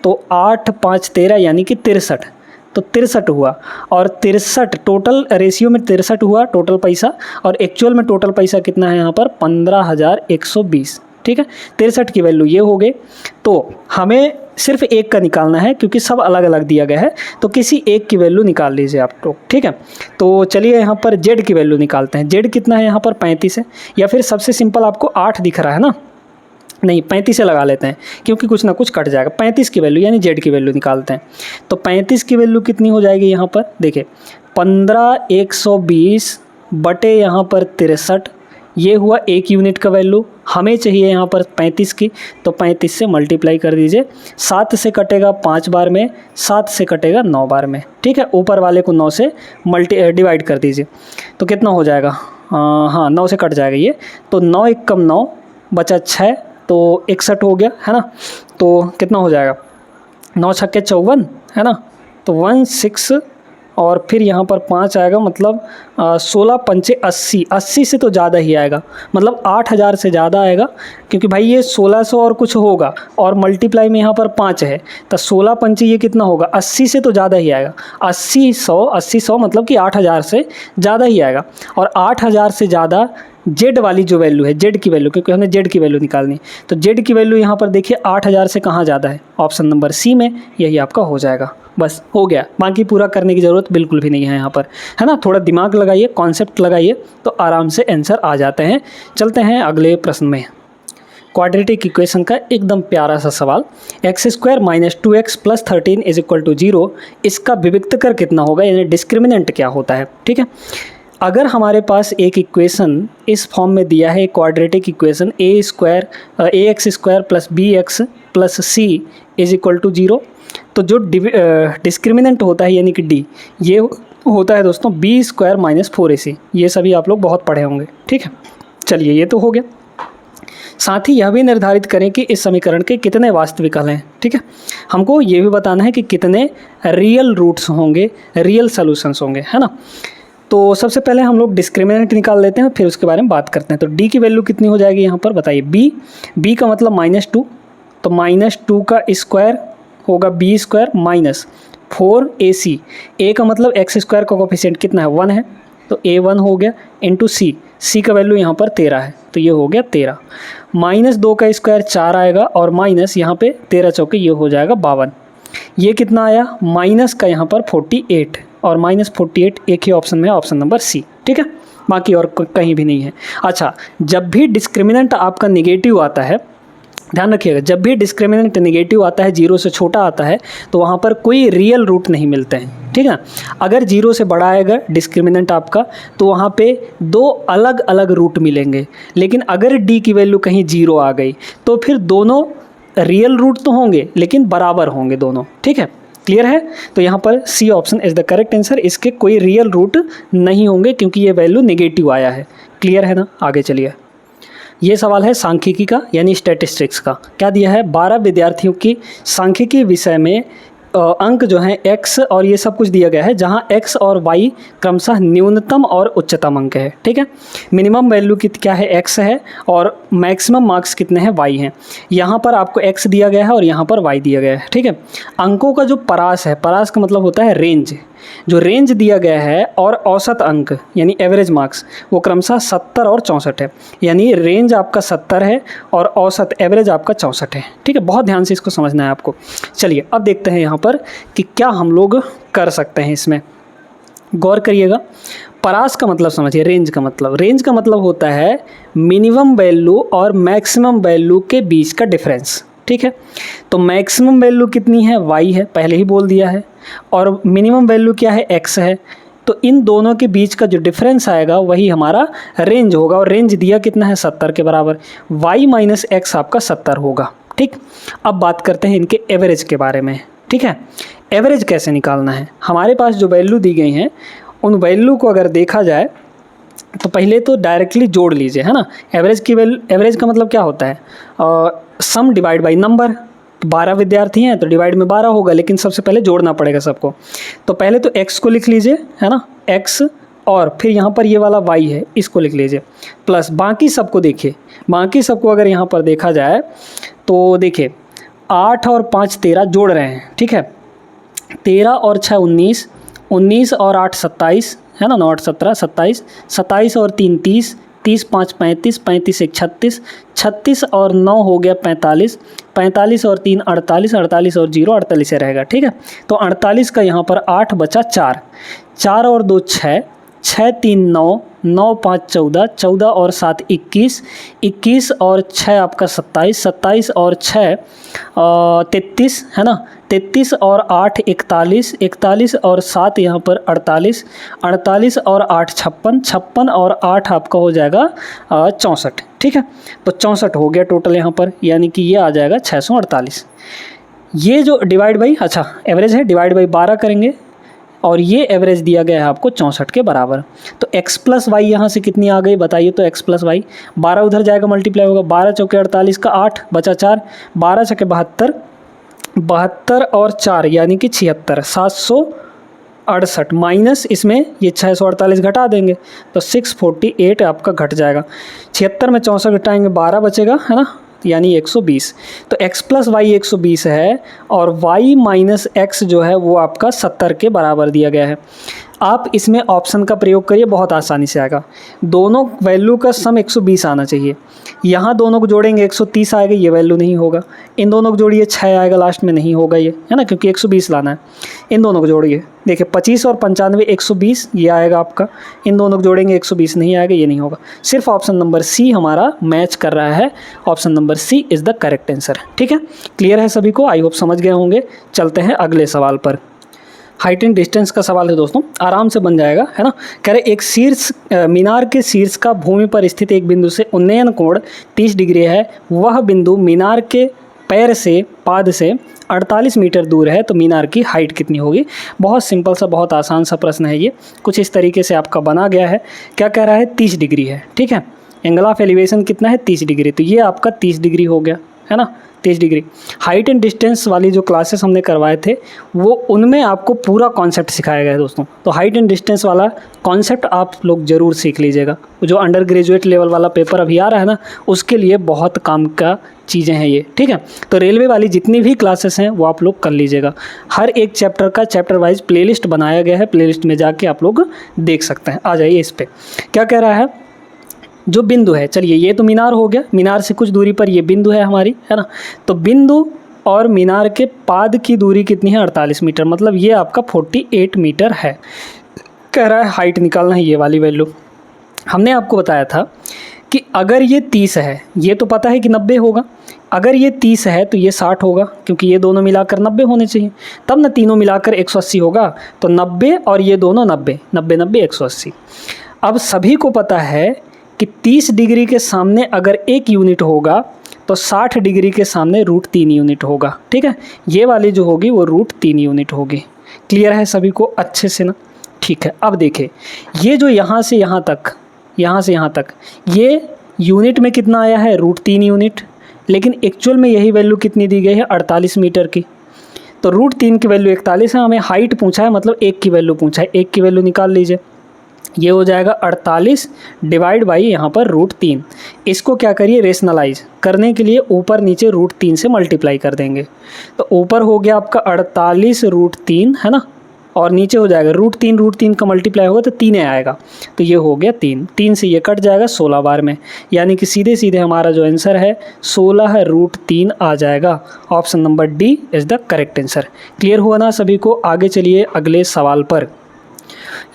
तो 8 5 13 यानी कि 63, तो 63 हुआ। और 63 टोटल रेशियो में 63 हुआ टोटल पैसा, और एक्चुअल में टोटल पैसा कितना है यहाँ पर 15120, ठीक है। 63 की वैल्यू ये हो गई। तो हमें सिर्फ एक का निकालना है, क्योंकि सब अलग अलग दिया गया है, तो किसी एक की वैल्यू निकाल लीजिए आप लोग, ठीक है। तो चलिए यहाँ पर जेड की वैल्यू निकालते हैं। जेड कितना है यहाँ पर 35 है, या फिर सबसे सिंपल आपको 8 दिख रहा है ना, नहीं 35 से लगा लेते हैं, क्योंकि कुछ ना कुछ कट जाएगा। 35 की वैल्यू यानी जेड की वैल्यू निकालते हैं। तो 35 की वैल्यू कितनी हो जाएगी यहाँ पर, देखिए 15120 बटे यहाँ पर 63, ये हुआ 1 यूनिट का वैल्यू। हमें चाहिए यहाँ पर 35 की, तो 35 से मल्टीप्लाई कर दीजिए। 7 से कटेगा 5 बार में, 7 से कटेगा 9 बार में, ठीक है। ऊपर वाले को 9 से डिवाइड कर दीजिए, तो कितना हो जाएगा, हाँ 9 से कट जाएगा ये, तो 9 1 कम 9 बचा 6, तो 61 हो गया, है ना। तो कितना हो जाएगा, 9 छक्के 54, है ना, तो 16, और फिर यहाँ पर 5 आएगा, मतलब 16 पंचे 80, 80 से तो ज़्यादा ही आएगा, मतलब 8000 से ज़्यादा आएगा, क्योंकि भाई ये 1600 और कुछ होगा, और मल्टीप्लाई में यहाँ पर 5 है, तो 16 पंचे ये कितना होगा, 80 से तो ज़्यादा ही आएगा। 80 100 मतलब कि 8000 से ज़्यादा ही आएगा, और 8000 से ज़्यादा जेड वाली जो वैल्यू है, जेड की वैल्यू, क्योंकि हमें जेड की वैल्यू निकालनी है, तो जेड की वैल्यू यहाँ पर देखिए 8000 से कहाँ ज़्यादा है, ऑप्शन नंबर सी में, यही आपका हो जाएगा। बस हो गया, बाकी पूरा करने की ज़रूरत बिल्कुल भी नहीं है यहाँ पर, है ना। थोड़ा दिमाग लगाइए, कॉन्सेप्ट लगाइए, तो आराम से आंसर आ जाते हैं। चलते हैं अगले प्रश्न में। क्वाड्रेटिक इक्वेशन का एकदम प्यारा सा सवाल, x² - 2x + 13 = 0, इसका विविक्तकर कितना होगा, यानी डिस्क्रिमिनेंट क्या होता है। ठीक है, अगर हमारे पास एक इक्वेशन इस फॉर्म में दिया है, quadratic equation ax² + bx + c = 0, तो जो डिस्क्रिमिनेंट होता है यानी कि d, ये होता है दोस्तों b² - 4ac। ये सभी आप लोग बहुत पढ़े होंगे। ठीक है, चलिए ये तो हो गया। साथ ही यह भी निर्धारित करें कि इस समीकरण के कितने वास्तविक हल हैं। ठीक है, हमको ये भी बताना है कि कितने रियल रूट्स होंगे, रियल सॉल्यूशंस होंगे, है ना। तो सबसे पहले हम लोग डिस्क्रिमिनेंट निकाल लेते हैं, फिर उसके बारे में बात करते हैं। तो d की वैल्यू कितनी हो जाएगी यहाँ पर बताइए, b का मतलब -2, तो -2 का स्क्वायर होगा b² - 4ac। a का मतलब x² का कोफिशिएंट कितना है, 1 है, तो a1 हो गया, इंटू c का वैल्यू यहाँ पर 13 है, तो ये हो गया 13। -2 का स्क्वायर 4 आएगा, और माइनस यहाँ पे 13 चौके ये हो जाएगा 52। ये कितना आया, माइनस का यहाँ पर 48, और -48 एक ही ऑप्शन में है, ऑप्शन नंबर सी। ठीक है, बाकी और कहीं भी नहीं है। अच्छा, जब भी डिस्क्रिमिनेंट आपका निगेटिव आता है, ध्यान रखिएगा, जब भी डिस्क्रिमिनेंट नेगेटिव आता है, 0 से छोटा आता है, तो वहाँ पर कोई रियल रूट नहीं मिलते हैं। ठीक है, अगर 0 से बड़ा आएगा डिस्क्रिमिनेंट आपका, तो वहाँ पे 2 अलग अलग रूट मिलेंगे। लेकिन अगर d की वैल्यू कहीं 0 आ गई, तो फिर दोनों रियल रूट तो होंगे लेकिन बराबर होंगे दोनों। ठीक है, क्लियर है। तो यहाँ पर C option is the correct answer, इसके कोई रियल रूट नहीं होंगे क्योंकि ये वैल्यू नेगेटिव आया है। क्लियर है ना, आगे चलिए। ये सवाल है सांख्यिकी का, यानी स्टैटिस्टिक्स का। क्या दिया है, 12 विद्यार्थियों की सांख्यिकी विषय में अंक जो हैं x और ये सब कुछ दिया गया है, जहां x और y क्रमशः न्यूनतम और उच्चतम अंक है। ठीक है, मिनिमम वैल्यू क्या है, x है, और मैक्सिमम मार्क्स कितने हैं, y हैं। यहाँ पर आपको x दिया गया है और यहाँ पर y दिया गया है। ठीक है, अंकों का जो परास है, परास का मतलब होता है रेंज, जो रेंज दिया गया है, और औसत अंक यानी एवरेज मार्क्स, वो क्रमशः 70 और 64 है। यानी रेंज आपका 70 है और औसत एवरेज आपका 64 है। ठीक है, बहुत ध्यान से इसको समझना है आपको। चलिए अब देखते हैं यहाँ पर कि क्या हम लोग कर सकते हैं इसमें। गौर करिएगा, परास का मतलब समझिए, रेंज का मतलब होता है मिनिमम वैल्यू और मैक्सिमम वैल्यू के बीच का डिफरेंस। ठीक है, तो मैक्सिमम वैल्यू कितनी है, y है, पहले ही बोल दिया है, और मिनिमम वैल्यू क्या है, x है। तो इन दोनों के बीच का जो डिफरेंस आएगा वही हमारा रेंज होगा, और रेंज दिया कितना है, 70 के बराबर। y - x आपका 70 होगा। ठीक, अब बात करते हैं इनके एवरेज के बारे में। ठीक है, एवरेज कैसे निकालना है। हमारे पास जो वैल्यू दी गई हैं, उन वैल्यू को अगर देखा जाए तो पहले तो डायरेक्टली जोड़ लीजिए, है ना। एवरेज की वैल्यू, एवरेज का मतलब क्या होता है, सम डिवाइड बाई नंबर। 12 विद्यार्थी हैं तो डिवाइड में 12 होगा, लेकिन सबसे पहले जोड़ना पड़ेगा सबको। तो पहले तो x को लिख लीजिए, है ना, x, और फिर यहाँ पर ये वाला y है, इसको लिख लीजिए, प्लस बाकी सबको देखिए। बाकी सबको अगर यहाँ पर देखा जाए तो देखिए 8 और 5 13 जोड़ रहे हैं। ठीक है, 13 और 6 19, 19 और 8 27, है ना, 9 8 17 27, 27 और 3 30, 30 5 35, 35 1 36, 36 और 9 हो गया 45, 45 और 3 48, 48 और 0 48 रहेगा। ठीक है, तो 48 का यहाँ पर 8 बचा 4, 4 और 2 6, 6 3 9, 9 5 14, 14 और 7 21, 21 और 6 आपका 27, 27 और 6 33, है ना, 33 और 8 41, 41 और 7 यहाँ पर 48, 48 और 8 56, 56 और 8 आपका हो जाएगा 64। ठीक है, तो 64 हो गया टोटल यहाँ पर, यानी कि ये आ जाएगा 648। ये जो डिवाइड बाई, अच्छा एवरेज है, डिवाइड बाई 12 करेंगे, और ये एवरेज दिया गया है आपको 64 के बराबर। तो x प्लस वाई यहाँ से कितनी आ गई बताइए, तो x प्लस वाई, 12 उधर जाएगा मल्टीप्लाई होगा, 12 चौके 48 का 8 बचा 4, 12 चौके 72, 72 और 4 यानी कि 76, 768 माइनस इसमें ये 648 घटा देंगे तो 648 आपका घट जाएगा। 76 में 64 घटाएंगे 12 बचेगा, है ना, यानी 120। तो x प्लस वाई 120 है, और y माइनस एक्स जो है वो आपका 70 के बराबर दिया गया है। आप इसमें ऑप्शन का प्रयोग करिए, बहुत आसानी से आएगा। दोनों वैल्यू का सम 120 आना चाहिए। यहाँ दोनों को जोड़ेंगे 130 आएगा, ये वैल्यू नहीं होगा। इन दोनों को जोड़िए 6 आएगा लास्ट में, नहीं होगा ये, है ना, क्योंकि 120 लाना है। इन दोनों को जोड़िए, देखिए 25 और 95 120 ये आएगा आपका। इन दोनों को जोड़ेंगे 120 नहीं आएगा, ये नहीं होगा। सिर्फ ऑप्शन नंबर सी हमारा मैच कर रहा है। Option number C is the correct answer. ठीक है, क्लियर है सभी को? आई होप समझ गए होंगे। चलते हैं अगले सवाल पर। हाइट एंड डिस्टेंस का सवाल है दोस्तों, आराम से बन जाएगा, है ना। कह रहे एक शीर्ष मीनार के शीर्ष का भूमि पर स्थित एक बिंदु से उन्नयन कोण 30 डिग्री है। वह बिंदु मीनार के पैर से पाद से 48 मीटर दूर है, तो मीनार की हाइट कितनी होगी? बहुत सिंपल सा, बहुत आसान सा प्रश्न है ये। कुछ इस तरीके से आपका बना गया है। क्या कह रहा है? 30 डिग्री है। ठीक है, एंगल ऑफ एलिवेशन कितना है? 30 डिग्री। तो ये आपका 30 डिग्री हो गया, है ना, 30 डिग्री। हाइट एंड डिस्टेंस वाली जो क्लासेस हमने करवाए थे वो उनमें आपको पूरा कॉन्सेप्ट सिखाया गया है दोस्तों। तो हाइट एंड डिस्टेंस वाला कॉन्सेप्ट आप लोग ज़रूर सीख लीजिएगा। जो अंडर ग्रेजुएट लेवल वाला पेपर अभी आ रहा है ना, उसके लिए बहुत काम का चीज़ें हैं ये। ठीक है, तो रेलवे वाली जितनी भी क्लासेस हैं वो आप लोग कर लीजिएगा। हर एक चैप्टर का चैप्टर वाइज प्लेलिस्ट बनाया गया है, प्लेलिस्ट में जाके आप लोग देख सकते हैं। आ जाइए इस पर। क्या कह रहा है? जो बिंदु है, चलिए ये तो मीनार हो गया, मीनार से कुछ दूरी पर ये बिंदु है हमारी, है ना। तो बिंदु और मीनार के पाद की दूरी कितनी है? 48 मीटर, मतलब ये आपका 48 मीटर है। कह रहा है हाइट निकालना है, ये वाली वैल्यू। हमने आपको बताया था कि अगर ये 30 है, ये तो पता है कि 90 होगा। अगर ये 30 है तो ये 60 होगा, क्योंकि ये दोनों मिलाकर 90 होने चाहिए, तब ना तीनों मिलाकर 180 होगा। तो 90 और ये दोनों 90, 90 90 180। अब सभी को पता है कि 30 डिग्री के सामने अगर 1 यूनिट होगा तो 60 डिग्री के सामने √3 यूनिट होगा। ठीक है, ये वाली जो होगी वो √3 यूनिट होगी। क्लियर है सभी को अच्छे से ना? ठीक है, अब देखें ये जो यहाँ से यहाँ तक, यहाँ से यहाँ तक, ये यूनिट में कितना आया है? √3 यूनिट। लेकिन एक्चुअल में यही वैल्यू कितनी दी गई है? 48 मीटर की। तो √3 की वैल्यू 41 है। हमें हाइट पूछा है, मतलब 1 की वैल्यू पूछा है। 1 की वैल्यू निकाल लीजिए, ये हो जाएगा 48 डिवाइड बाई यहाँ पर √3। इसको क्या करिए? रेशनलाइज करने के लिए ऊपर नीचे √3 से मल्टीप्लाई कर देंगे। तो ऊपर हो गया आपका 48 √3, है ना, और नीचे हो जाएगा √3 का मल्टीप्लाई होगा तो 3 आएगा। तो ये हो गया 3, 3 से ये कट जाएगा 16 बार में, यानी कि सीधे सीधे हमारा जो आंसर है 16 √3 आ जाएगा। Option number D is the correct answer. Clear हुआ ना सभी को? आगे चलिए अगले सवाल पर।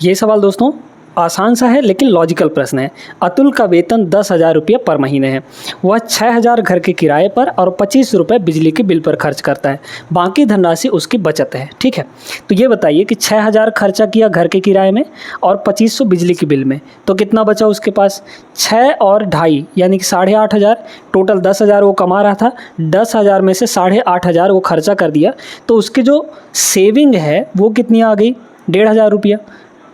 ये सवाल दोस्तों आसान सा है लेकिन लॉजिकल प्रश्न है। अतुल का वेतन 10,000 रुपये पर महीने है। वह 6,000 घर के किराए पर और 25 रुपये बिजली के बिल पर खर्च करता है। बाकी धनराशि उसकी बचत है। ठीक है, तो ये बताइए कि 6,000 खर्चा किया घर के किराए में और 2500 बिजली के बिल में, तो कितना बचा उसके पास? 6 और 2.5 यानी कि 8,500। टोटल 10,000 वो कमा रहा था, 10,000 में से 8,500 वो खर्चा कर दिया, तो उसकी जो सेविंग है वो कितनी आ गई? 1,500 रुपया।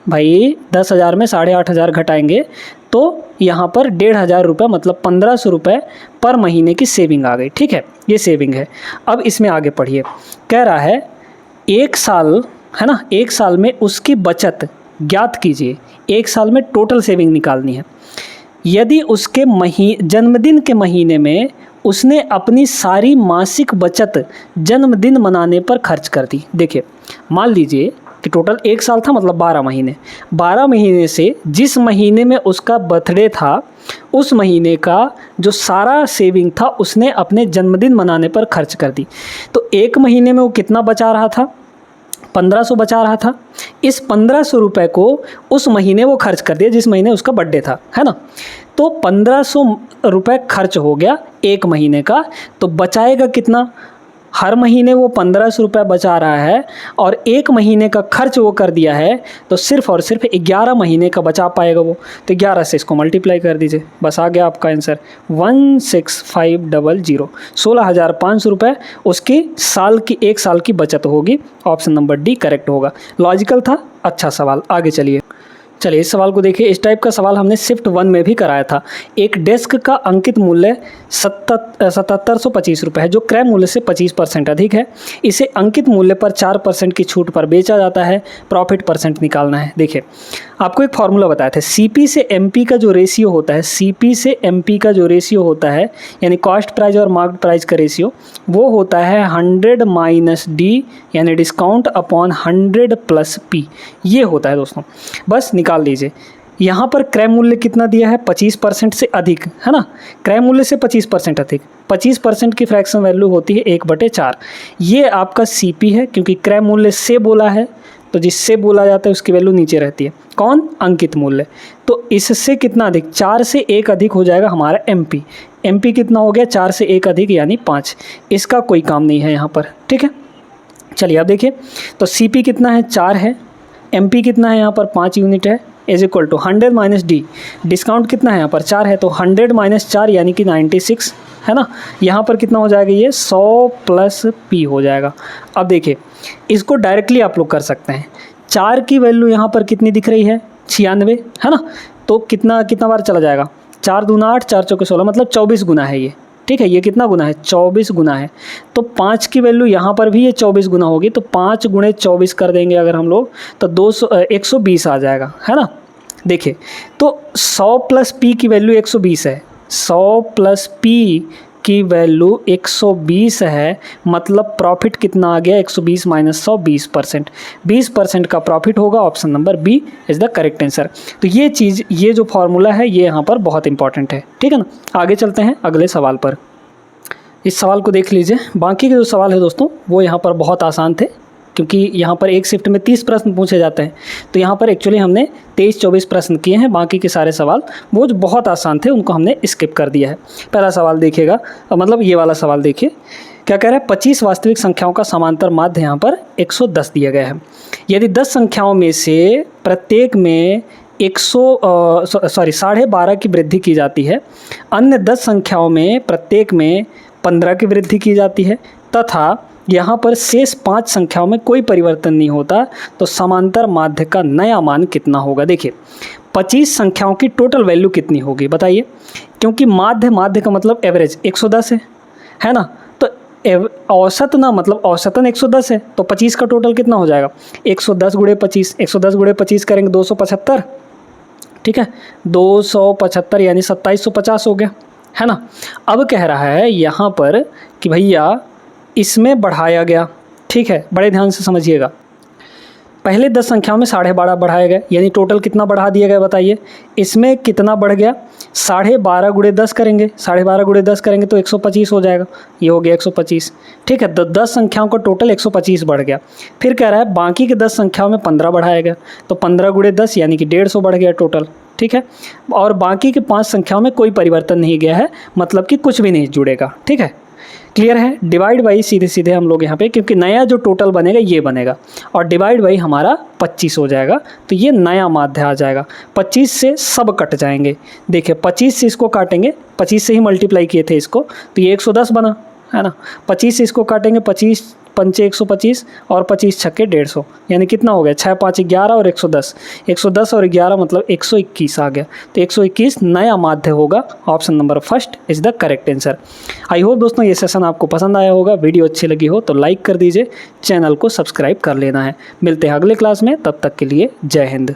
भाई 10,000 में 8,500 घटाएंगे तो यहाँ पर 1,500 रुपये, मतलब 1,500 रुपये पर महीने की सेविंग आ गई। ठीक है, ये सेविंग है। अब इसमें आगे पढ़िए। कह रहा है 1 साल, है ना, 1 साल में उसकी बचत ज्ञात कीजिए। 1 साल में टोटल सेविंग निकालनी है। यदि उसके जन्मदिन के महीने में उसने अपनी सारी मासिक बचत जन्मदिन मनाने पर खर्च कर दी। देखिए मान लीजिए कि टोटल 1 साल था, मतलब 12 महीने। 12 महीने से जिस महीने में उसका बर्थडे था उस महीने का जो सारा सेविंग था उसने अपने जन्मदिन मनाने पर खर्च कर दी। तो 1 महीने में वो कितना बचा रहा था? 1,500 बचा रहा था। इस 1,500 रुपये को उस महीने वो खर्च कर दिया जिस महीने उसका बर्थडे था, है ना। तो 1,500 रुपये खर्च हो गया 1 महीने का। तो बचाएगा कितना? हर महीने वो 1,500 रुपये बचा रहा है और 1 महीने का खर्च वो कर दिया है, तो सिर्फ और सिर्फ 11 महीने का बचा पाएगा वो। तो 11 से इसको मल्टीप्लाई कर दीजिए, बस आ गया आपका आंसर 16,500। 16,500 रुपये उसकी साल की 1 साल की बचत होगी। ऑप्शन नंबर डी करेक्ट होगा। लॉजिकल था, अच्छा सवाल। आगे चलिए। चलिए इस सवाल को देखिए। इस टाइप का सवाल हमने शिफ्ट 1 में भी कराया था। एक डेस्क का अंकित मूल्य 7725 रुपये है, जो क्रय मूल्य से 25% अधिक है। इसे अंकित मूल्य पर 4% की छूट पर बेचा जाता है। प्रॉफिट परसेंट निकालना है। देखिए आपको एक फार्मूला बताया था, सीपी से एमपी का जो रेशियो होता है, सीपी से एमपी का जो रेशियो होता है, यानी कॉस्ट प्राइस और मार्केट प्राइस का रेशियो, वो होता है 100 माइनस डी, यानी डिस्काउंट अपॉन 100 प्लस पी। ये होता है दोस्तों, बस निकाल लीजिए। यहाँ पर क्रय मूल्य कितना दिया है, 25% से अधिक, है ना। क्रय मूल्य से 25% अधिक, 25% की फ्रैक्शन वैल्यू होती है 1/4। ये आपका सीपी है, क्योंकि क्रय मूल्य से बोला है तो जिससे बोला जाता है उसकी वैल्यू नीचे रहती है। कौन, अंकित मूल्य। तो इससे कितना अधिक, 4 से 1 अधिक हो जाएगा हमारा एमपी। एमपी कितना हो गया, 4 से 1 अधिक यानी 5। इसका कोई काम नहीं है यहाँ पर, ठीक है। चलिए अब देखिए, तो सीपी कितना है, 4 है। एमपी कितना है यहाँ पर, 5 यूनिट है, is equal to 100 minus D. Discount कितना है यहाँ पर, 4 है, तो 100 माइनस 4 यानी कि 96, है ना। यहाँ पर कितना हो जाएगा, ये 100 प्लस पी हो जाएगा। अब देखिए इसको डायरेक्टली आप लोग कर सकते हैं। 4 की वैल्यू यहाँ पर कितनी दिख रही है, 96, है ना। तो कितना बार चला जाएगा, 4 दूना 8, 4 चौके 16, मतलब 24 गुना है ये, ठीक है। ये कितना गुना है, 24 गुना है। तो 5 की वैल्यू यहाँ पर भी ये 24 गुना होगी, तो 5 गुणे 24 कर देंगे अगर हम लोग, तो 120 आ जाएगा, है ना। देखिए तो 100 प्लस पी की वैल्यू 120 है, 100 प्लस पी की वैल्यू 120 है, मतलब प्रॉफिट कितना आ गया, 120 माइनस 100, 20%। 20% का प्रॉफिट होगा। Option number B is the correct answer. तो ये चीज़, ये जो फॉर्मूला है ये यहाँ पर बहुत इंपॉर्टेंट है, ठीक है ना। आगे चलते हैं अगले सवाल पर। इस सवाल को देख लीजिए। बाकी के जो सवाल है दोस्तों वो यहाँ पर बहुत आसान थे, क्योंकि यहाँ पर एक शिफ्ट में 30 प्रश्न पूछे जाते हैं, तो यहाँ पर एक्चुअली हमने 23-24 प्रश्न किए हैं। बाकी के सारे सवाल वो जो बहुत आसान थे उनको हमने स्किप कर दिया है। पहला सवाल देखिएगा, मतलब ये वाला सवाल देखिए, क्या कह रहा है, 25 वास्तविक संख्याओं का समांतर माध्य यहाँ पर 110 दिया गया है। यदि 10 संख्याओं में से प्रत्येक में 12.5 की वृद्धि की जाती है, अन्य 10 संख्याओं में प्रत्येक में 15 की वृद्धि की जाती है, तथा यहाँ पर शेष 5 संख्याओं में कोई परिवर्तन नहीं होता, तो समांतर माध्य का नया मान कितना होगा। देखिए 25 संख्याओं की टोटल वैल्यू कितनी होगी बताइए, क्योंकि माध्य का मतलब एवरेज 110 है ना। तो औसत ना, मतलब औसतन 110 है, तो 25 का टोटल कितना हो जाएगा, 110 गुणे 25, 110 गुणे 25 करेंगे 275, ठीक है, 275 यानी 2750 हो गया, है ना। अब कह रहा है यहाँ पर कि भैया इसमें बढ़ाया गया, ठीक है, बड़े ध्यान से समझिएगा। पहले 10 संख्याओं में 12.5 बढ़ाया गया, यानी टोटल कितना बढ़ा दिया गया बताइए। इसमें कितना बढ़ गया, 12.5 गुणे 10 करेंगे, 12.5 गुणे 10 करेंगे तो 125 हो जाएगा, ये हो गया 125, ठीक है। 10 संख्याओं का टोटल 125 बढ़ गया। फिर कह रहा है बाकी के 10 संख्याओं में 15 बढ़ाया गया, तो 15 गुणे 10 यानी कि 150 बढ़ गया टोटल, ठीक है। और बाकी के 5 संख्याओं में कोई परिवर्तन नहीं गया है, मतलब कि कुछ भी नहीं जुड़ेगा, ठीक है। क्लियर है। डिवाइड बाई सीधे सीधे हम लोग यहाँ पे, क्योंकि नया जो टोटल बनेगा ये बनेगा, और डिवाइड बाई हमारा 25 हो जाएगा, तो ये नया माध्य आ जाएगा। 25 से सब कट जाएंगे। देखिए 25 से इसको काटेंगे, 25 से ही मल्टीप्लाई किए थे इसको, तो ये 110 बना, है ना। 25 से इसको काटेंगे, 25 पंचे 125 और 25 छक्के 150, यानी कितना हो गया, 6 5 11 और 110, 110 और 11 मतलब 121 आ गया। तो 121 नया माध्य होगा। Option number first is the correct answer. I hope दोस्तों ये सेशन आपको पसंद आया होगा। वीडियो अच्छी लगी हो तो लाइक कर दीजिए, चैनल को सब्सक्राइब कर लेना है। मिलते हैं अगले क्लास में, तब तक के लिए जय हिंद।